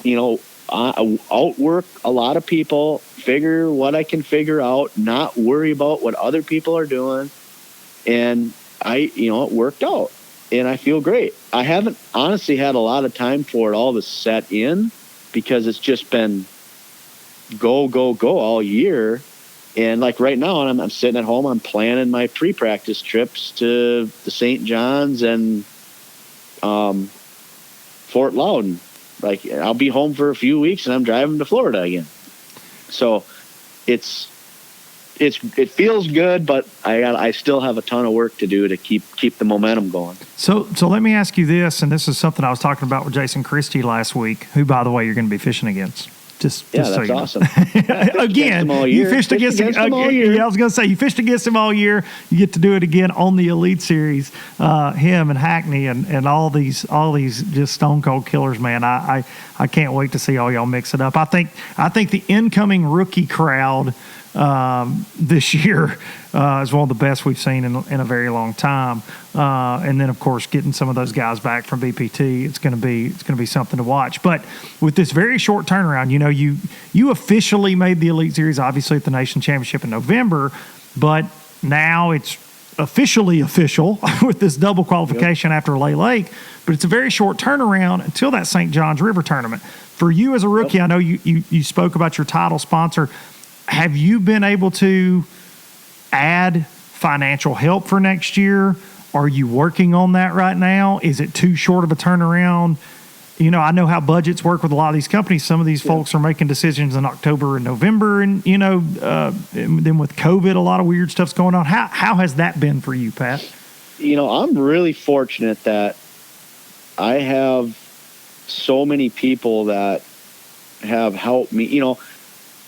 you know, outwork a lot of people, figure what I can figure out, not worry about what other people are doing. And it worked out, and I feel great. I haven't honestly had a lot of time for it all to set in, because it's just been go all year. And like right now, I'm sitting at home, I'm planning my pre-practice trips to the St. John's and Fort Loudon. Like, I'll be home for a few weeks and I'm driving to Florida again. So it feels good, but I still have a ton of work to do to keep the momentum going. So let me ask you this, and this is something I was talking about with Jason Christie last week, who, by the way, you're going to be fishing against. Just that's so you awesome. Again, you fished against him all year. Yeah, I was going to say, you fished against him all year. You get to do it again on the Elite Series. Him and Hackney and all these just stone cold killers, man. I can't wait to see all y'all mix it up. I think the incoming rookie crowd this year is one of the best we've seen in a very long time. And then, of course, getting some of those guys back from BPT, it's going to be something to watch. But with this very short turnaround, you know, you officially made the Elite Series, obviously, at the Nation Championship in November, but now it's officially official with this double qualification after Lay Lake. But it's a very short turnaround until that St. John's River tournament. For you as a rookie, I know you spoke about your title sponsor. Have you been able to add financial help for next year? Are you working on that right now? Is it too short of a turnaround? You know, I know how budgets work with a lot of these companies. Some of these folks are making decisions in October and November, and, you know, and then with COVID, a lot of weird stuff's going on. How has that been for you, Pat? You know, I'm really fortunate that I have so many people that have helped me. You know,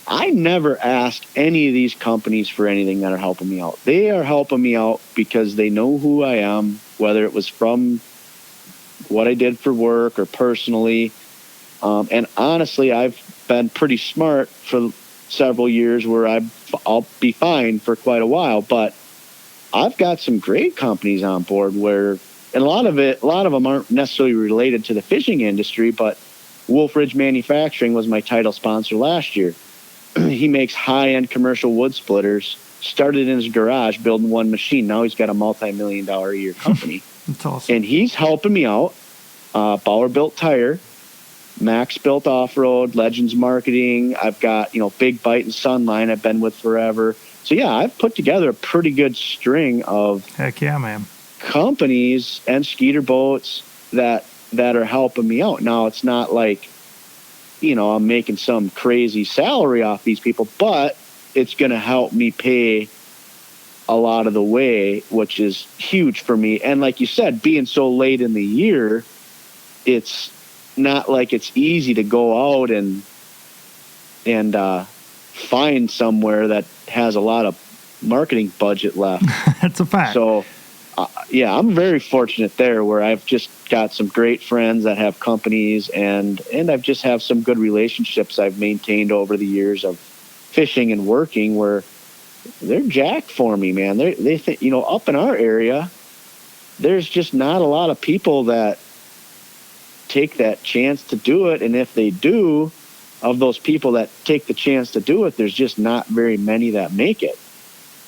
I never ask any of these companies for anything that are helping me out. They are helping me out because they know who I am, whether it was from what I did for work or personally. And honestly, I've been pretty smart for several years where I'll be fine for quite a while, but I've got some great companies on board where, and a lot of them aren't necessarily related to the fishing industry, but Wolf Ridge Manufacturing was my title sponsor last year. He makes high-end commercial wood splitters, started in his garage building one machine. Now he's got a multi-million-dollar a year company. That's awesome. And he's helping me out. Bauer Built Tire, Max Built Off-Road, Legends Marketing. I've got, Big Bite and Sunline I've been with forever. So, yeah, I've put together a pretty good string of heck yeah, man, companies and skeeter boats that are helping me out. Now, it's not like, I'm making some crazy salary off these people, but it's going to help me pay a lot of the way, which is huge for me. And like you said, being so late in the year, it's not like it's easy to go out and find somewhere that has a lot of marketing budget left. That's a fact. So, yeah, I'm very fortunate there where I've just got some great friends that have companies and I've just have some good relationships I've maintained over the years of fishing and working where they're jacked for me, man. They think, up in our area, there's just not a lot of people that take that chance to do it. And if they do, of those people that take the chance to do it, there's just not very many that make it.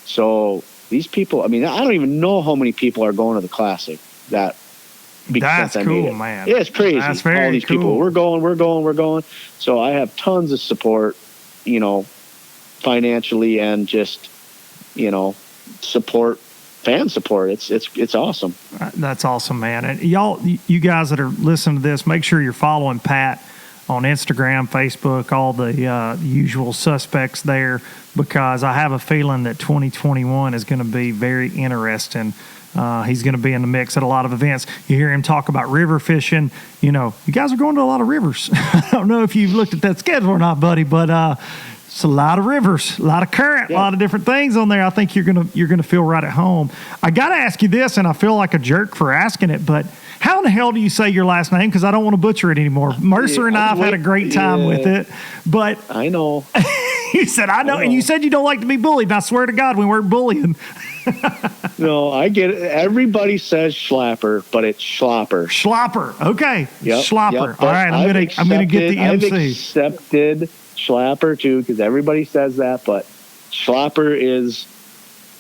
So these people, I don't even know how many people are going to the Classic. That's cool, man. Yeah, it's crazy. That's very all these cool. people, we're going. So I have tons of support, financially and just, fan support. It's awesome. That's awesome, man. And you guys that are listening to this, make sure you're following Pat on Instagram, Facebook, all the usual suspects there, because I have a feeling that 2021 is going to be very interesting. He's going to be in the mix at a lot of events. You hear him talk about river fishing. You guys are going to a lot of rivers. I don't know if you've looked at that schedule or not, buddy, but it's a lot of rivers, a lot of current, a lot of different things on there. I think you're gonna feel right at home. I got to ask you this, and I feel like a jerk for asking it, but how in the hell do you say your last name? Because I don't want to butcher it anymore. Mercer and I have had a great time with it, but I know. You said I know, and you said you don't like to be bullied. And I swear to God, we weren't bullying. No, I get it. Everybody says Schlapper, but it's Schlapper. Schlapper. Okay. Yep, Schlapper. yep, All right, I'm gonna get the MC. I've accepted Schlapper too, because everybody says that, but Schlapper is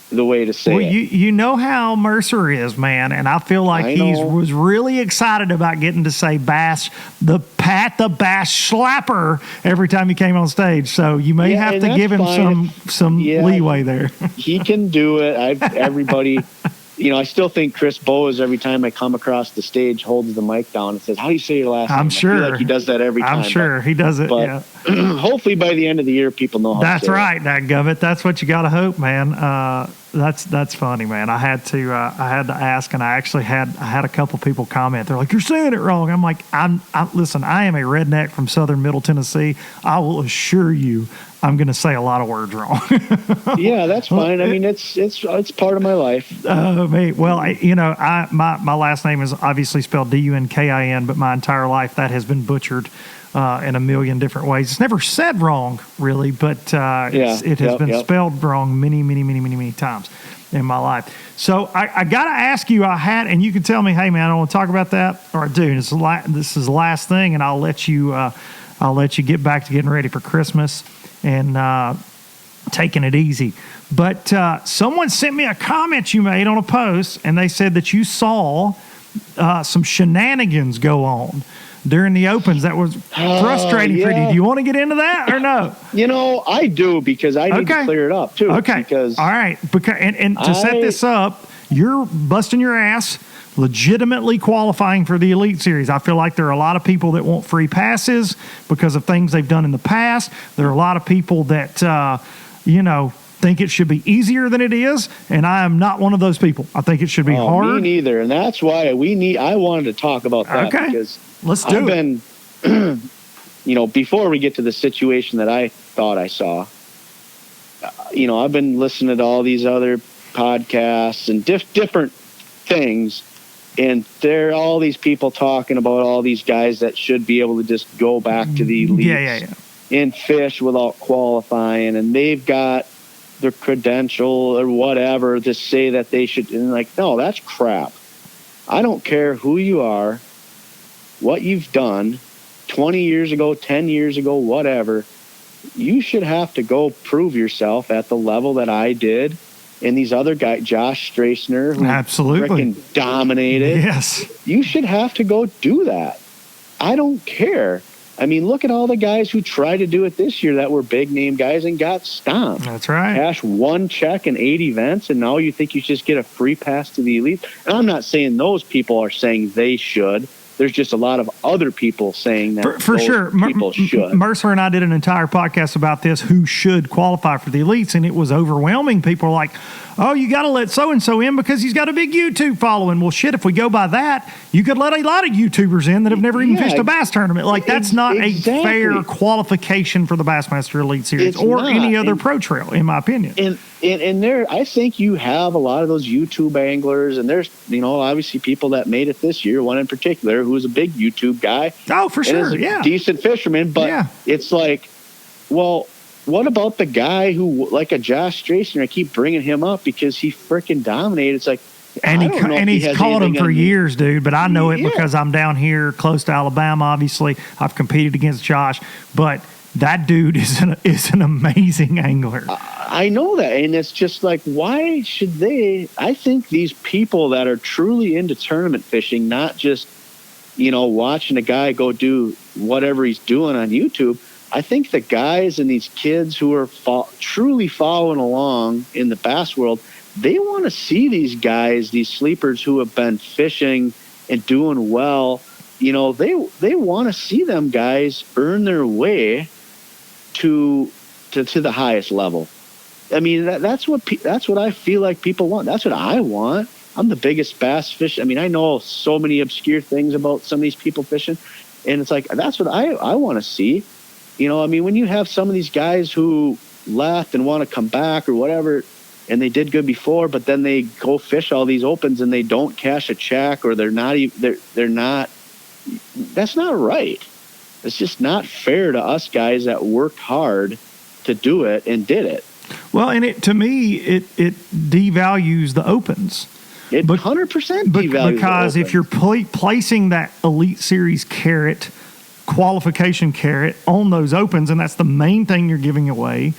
the way to say it. You know how Mercer is, man, and I feel like he was really excited about getting to say Bass, the Bass Schlapper every time he came on stage. So you may have to give him some leeway there. He can do it. Everybody, I still think Chris Bowes, every time I come across the stage, holds the mic down and says, "How do you say your last name?" I'm sure. I feel like he does that every time. I'm sure he does it. But yeah. Hopefully by the end of the year, people know how to say it. That's right, dadgummit. That's what you got to hope, man. That's funny, man. I had to ask, and I actually had a couple people comment. They're like, "You're saying it wrong." I'm like, listen, I am a redneck from southern Middle Tennessee. I will assure you, I'm going to say a lot of words wrong. Yeah, that's fine. It's part of my life. Mate, well, my last name is obviously spelled Dunkin, but my entire life that has been butchered in a million different ways. It's never said wrong, really, but it has been spelled wrong many times in my life. So I got to ask you, and you can tell me, hey, man, I don't want to talk about that, or I do. This is the last thing, and I'll let you get back to getting ready for Christmas and taking it easy. But someone sent me a comment you made on a post, and they said that you saw some shenanigans go on during the opens that was frustrating for you. Do you want to get into that or no? I do, because I need to clear it up too. Okay. Because all right. And to set this up, you're busting your ass, legitimately qualifying for the Elite Series. I feel like there are a lot of people that want free passes because of things they've done in the past. There are a lot of people that, think it should be easier than it is, and I am not one of those people. I think it should be hard. Me neither, and that's why I wanted to talk about that. Okay. Because let's do it. before we get to the situation that I thought I saw, I've been listening to all these other podcasts and different things, and there are all these people talking about all these guys that should be able to just go back to the elites and fish without qualifying, and they've got their credential or whatever to say that they should. And no, that's crap. I don't care who you are, what you've done 20 years ago, 10 years ago, whatever. You should have to go prove yourself at the level that I did. And these other guys, Josh Strassner, who absolutely freaking dominated. Yes. You should have to go do that. I don't care. I mean, look at all the guys who tried to do it this year that were big name guys and got stomped. That's right. Cash one check in 8 events, and now you think you just get a free pass to the elite. And I'm not saying those people are saying they should. There's just a lot of other people saying that for sure people should. Mercer and I did an entire podcast about this, who should qualify for the elites, and it was overwhelming. People are like, oh, you got to let so-and-so in because he's got a big YouTube following. Well, shit, if we go by that, you could let a lot of YouTubers in that have never even fished a bass tournament. That's not a fair qualification for the Bassmaster Elite Series any other pro trail, in my opinion. And there, I think you have a lot of those YouTube anglers, and there's, obviously people that made it this year, one in particular who was a big YouTube guy. Oh, for sure, yeah. Decent fisherman, but it's like, well, what about the guy who, like a Josh Strassner, I keep bringing him up because he freaking dominated. It's like, and he's caught him for years, dude, but I know it because I'm down here close to Alabama, obviously. I've competed against Josh, but that dude is an amazing angler. I know that, and it's just like, why should they? I think these people that are truly into tournament fishing, not just, watching a guy go do whatever he's doing on YouTube, I think the guys and these kids who are truly following along in the bass world, they want to see these guys, these sleepers who have been fishing and doing well. They want to see them guys earn their way to the highest level. I mean, that's what I feel like people want. That's what I want. I'm the biggest bass fish. I mean, I know so many obscure things about some of these people fishing, and it's like, that's what I want to see. I mean, when you have some of these guys who left and want to come back or whatever, and they did good before, but then they go fish all these opens and they don't cash a check, or they're not. That's not right. It's just not fair to us guys that worked hard to do it and did it. Well, and to me, it devalues the opens. It 100% devalues because if you're placing that Elite Series carrot, qualification carrot on those opens, and that's the main thing you're giving away,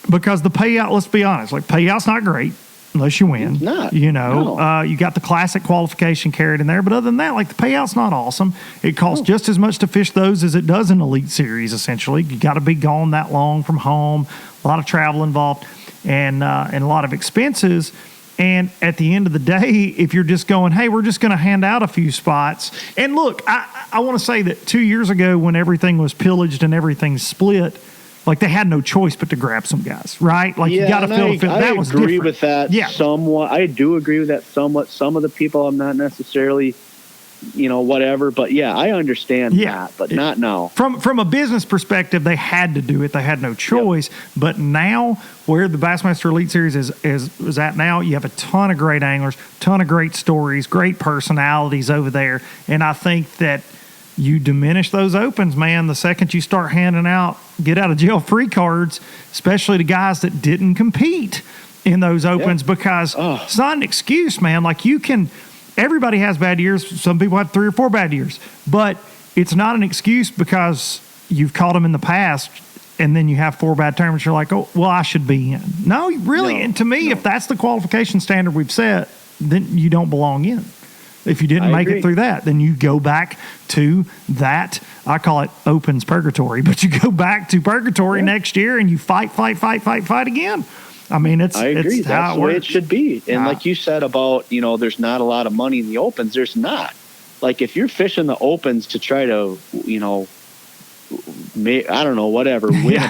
because the payout, let's be honest, payout's not great unless you win. It's not. You got the classic qualification carrot in there, but other than that, the payout's not awesome. It costs just as much to fish those as it does in Elite Series, essentially. You got to be gone that long from home, a lot of travel involved, and a lot of expenses. And at the end of the day, if you're just going, hey, we're just going to hand out a few spots. And look, I want to say that 2 years ago when everything was pillaged and everything split, they had no choice but to grab some guys, right? You got to feel that was different. I agree with that somewhat. I do agree with that somewhat. Some of the people I'm not necessarily, whatever. But, I understand that, but not now. From a business perspective, they had to do it. They had no choice. Yep. But now, where the Bassmaster Elite Series is at now, you have a ton of great anglers, ton of great stories, great personalities over there. And I think that you diminish those opens, man, the second you start handing out get-out-of-jail-free cards, especially to guys that didn't compete in those opens, because it's not an excuse, man. Everybody has bad years. Some people have 3 or 4 bad years. But it's not an excuse because you've caught them in the past and then you have 4 bad tournaments. You're like, oh, well, I should be in. No, really. No, and to me, if that's the qualification standard we've set, then you don't belong in. If you didn't make it through that, then you go back to that. I call it Opens Purgatory, but you go back to Purgatory next year and you fight again. I mean, I agree. That's the way it should be. And like you said about, there's not a lot of money in the opens. There's not. If you're fishing the opens to try to, win a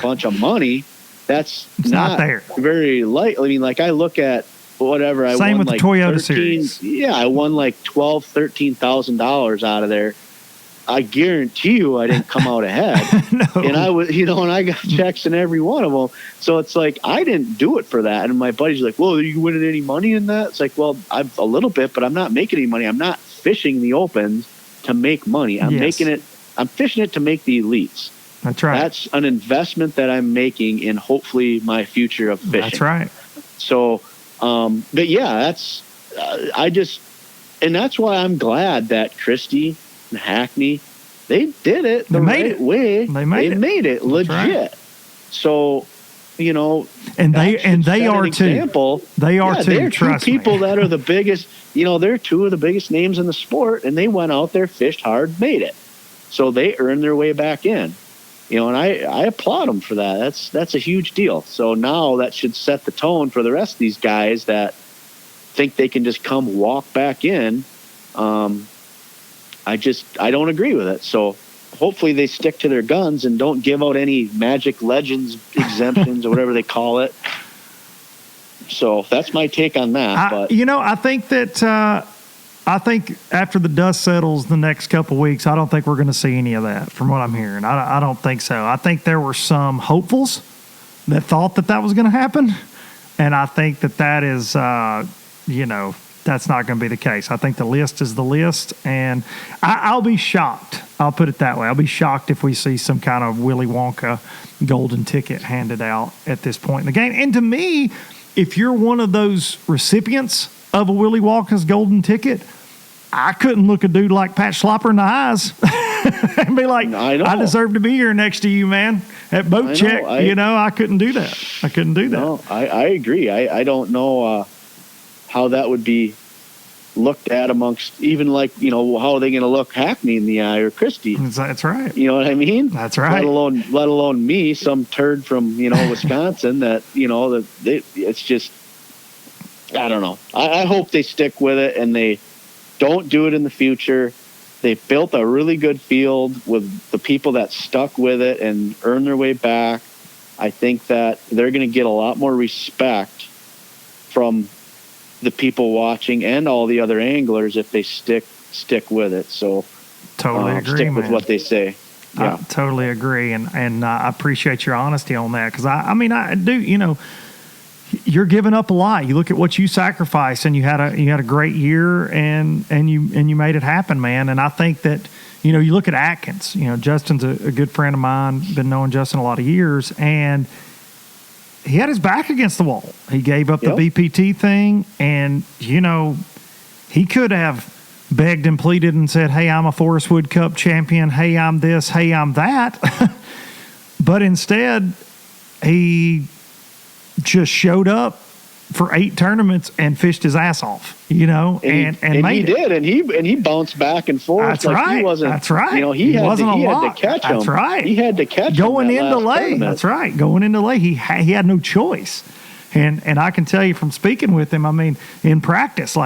bunch of money, it's not there. Very light. I mean, I look at whatever. Same with the Toyota series. Yeah, I won $12,000, $13,000 out of there. I guarantee you I didn't come out ahead. No. And I was, and I got checks in every one of them. So it's like, I didn't do it for that. And my buddy's like, well, are you winning any money in that? It's like, well, I'm a little bit, but I'm not making any money. I'm not fishing the Opens to make money. I'm fishing it to make the elites. That's right. That's an investment that I'm making in hopefully my future of fishing. That's right. So, but yeah, and that's why I'm glad that Christie and Hackney, they did it the right way. They made it legit. Right. So, and they are too. They are too. They're two people that are the biggest. They're two of the biggest names in the sport, and they went out there, fished hard, made it. So they earned their way back in. And I applaud them for that. That's a huge deal. So now that should set the tone for the rest of these guys that think they can just come walk back in. I don't agree with it. So hopefully they stick to their guns and don't give out any Magic Legends exemptions or whatever they call it. So that's my take on that. I think that I think after the dust settles the next couple of weeks, I don't think we're going to see any of that from what I'm hearing. I don't think so. I think there were some hopefuls that thought that was going to happen. And I think that is, that's not going to be the case. I think the list is the list. And I'll be shocked. I'll put it that way. I'll be shocked if we see some kind of Willy Wonka golden ticket handed out at this point in the game. And to me, if you're one of those recipients of a Willy Wonka's golden ticket, I couldn't look a dude like Pat Schlapper in the eyes and be like, I deserve to be here next to you, man. At boat check, I couldn't do that. I couldn't do that. No, I agree. I don't know how that would be looked at amongst even how are they going to look Hackney in the eye or Christie? That's right. You know what I mean? That's right. Let alone me, some turd from, Wisconsin that, it's just, I don't know. I hope they stick with it and they don't do it in the future. They built a really good field with the people that stuck with it and earned their way back. I think that they're going to get a lot more respect from the people watching and all the other anglers if they stick with it. So totally agree, stick with what they say. Yeah. I totally agree, and I appreciate your honesty on that because I do. You're giving up a lot. You look at what you sacrificed, and you had a great year, and you made it happen, man. And I think that you look at Atkins. Justin's a good friend of mine. Been knowing Justin a lot of years, and he had his back against the wall. He gave up the BPT thing, and he could have begged and pleaded and said, "Hey, I'm a Forest Wood Cup champion. Hey, I'm this. Hey, I'm that." But instead, he just showed up for 8 tournaments and fished his ass off, and he did, and he bounced back and forth. That's right. He wasn't. That's right. He had to catch him. That's right. He had to catch going him into late. Tournament. That's right. Going into late, he had no choice, and I can tell you from speaking with him. In practice,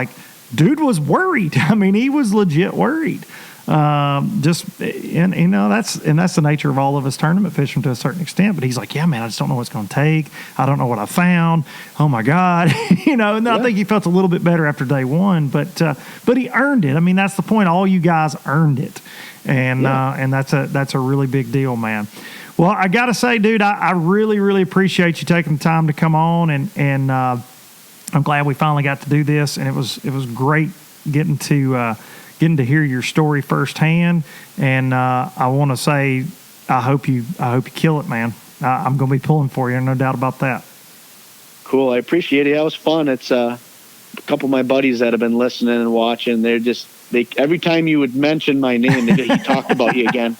dude was worried. He was legit worried. That's the nature of all of us tournament fishing to a certain extent. But he's like, yeah, man, I just don't know what's going to take. I don't know what I found. Oh my God, And I think he felt a little bit better after day one, but he earned it. That's the point. All you guys earned it, and that's a really big deal, man. Well, I got to say, dude, I really, really appreciate you taking the time to come on, and I'm glad we finally got to do this, and it was great getting to hear your story firsthand. And I want to say, I hope you kill it, man. I'm going to be pulling for you, no doubt about that. Cool, I appreciate it. That was fun. It's a couple of my buddies that have been listening and watching. They every time you would mention my name, he talked about you again.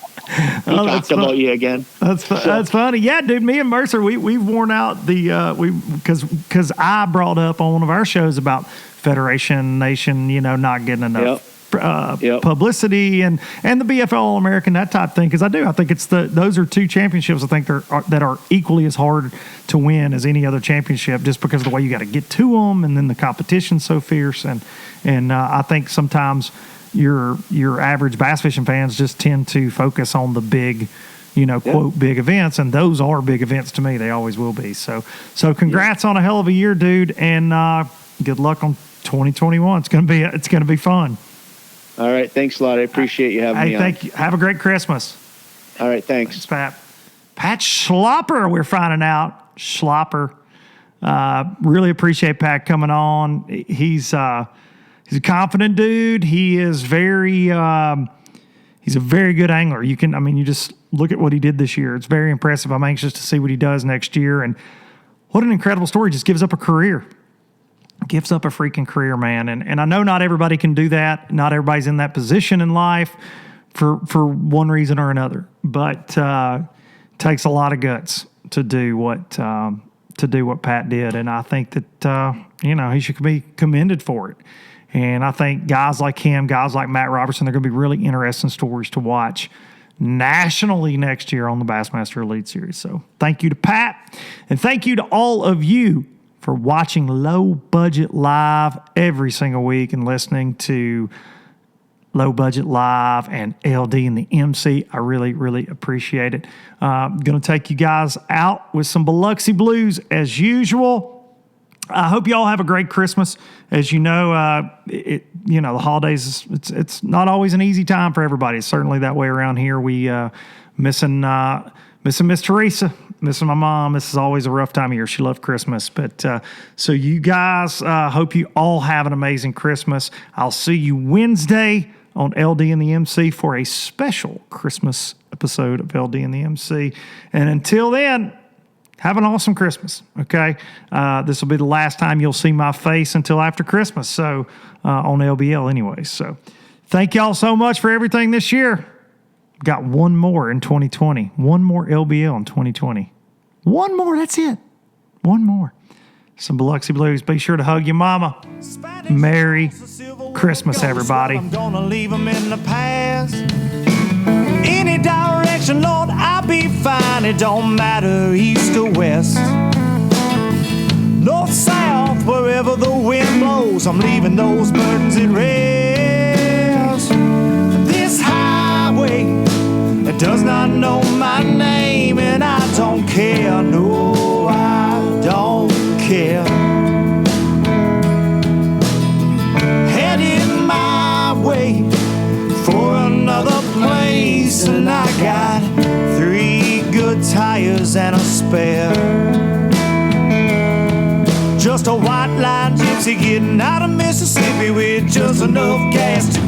About you again. That's funny. Yeah, dude. Me and Mercer, we've worn out because I brought up on one of our shows about Federation Nation, not getting enough publicity and the BFL All-American, that type of thing. Because I think it's those are 2 championships I think that are equally as hard to win as any other championship, just because of the way you got to get to them, and then the competition's so fierce. And I think sometimes your average bass fishing fans just tend to focus on the big, quote, big events, and those are big events to me. They always will be. So congrats on a hell of a year, dude, and good luck on 2021. It's gonna be fun. All right. Thanks a lot. I appreciate you having me on. Thank you. Have a great Christmas. All right. Thanks. Thanks, Pat. Pat Schlapper, we're finding out. Schlapper. Really appreciate Pat coming on. He's a confident dude. He is he's a very good angler. You just look at what he did this year. It's very impressive. I'm anxious to see what he does next year. And what an incredible story. Just gives up a career. Gives up a freaking career, man. And I know not everybody can do that. Not everybody's in that position in life for one reason or another. But it takes a lot of guts to do what Pat did. And I think that he should be commended for it. And I think guys like him, guys like Matt Robertson, they're going to be really interesting stories to watch nationally next year on the Bassmaster Elite Series. So thank you to Pat, and thank you to all of you for watching Low Budget Live every single week and listening to Low Budget Live and LD and the MC. I really, really appreciate it. Going to take you guys out with some Biloxi Blues as usual. I hope you all have a great Christmas. As you know, the holidays, it's not always an easy time for everybody. It's certainly that way around here. We missing Miss Teresa, missing my mom. This is always a rough time of year. She loved Christmas. But so you guys, hope you all have an amazing Christmas. I'll see you Wednesday on LD and the MC for a special Christmas episode of LD and the MC. And until then, have an awesome Christmas, okay? This will be the last time you'll see my face until after Christmas, so on LBL anyway. So thank y'all so much for everything this year. Got one more in 2020. One more LBL in 2020. One more, that's it. One more. Some Biloxi Blues. Be sure to hug your mama. Merry Christmas, everybody. I'm gonna leave them in the past. Any direction, Lord, I'll be fine. It don't matter east or west, north, south, wherever the wind blows. I'm leaving those burdens at rest. This highway, it does not know my name, and I don't care. No, I don't care. Headed my way for another place, and I got 3 good tires and a spare. Just a white line gypsy getting out of Mississippi with just enough gas to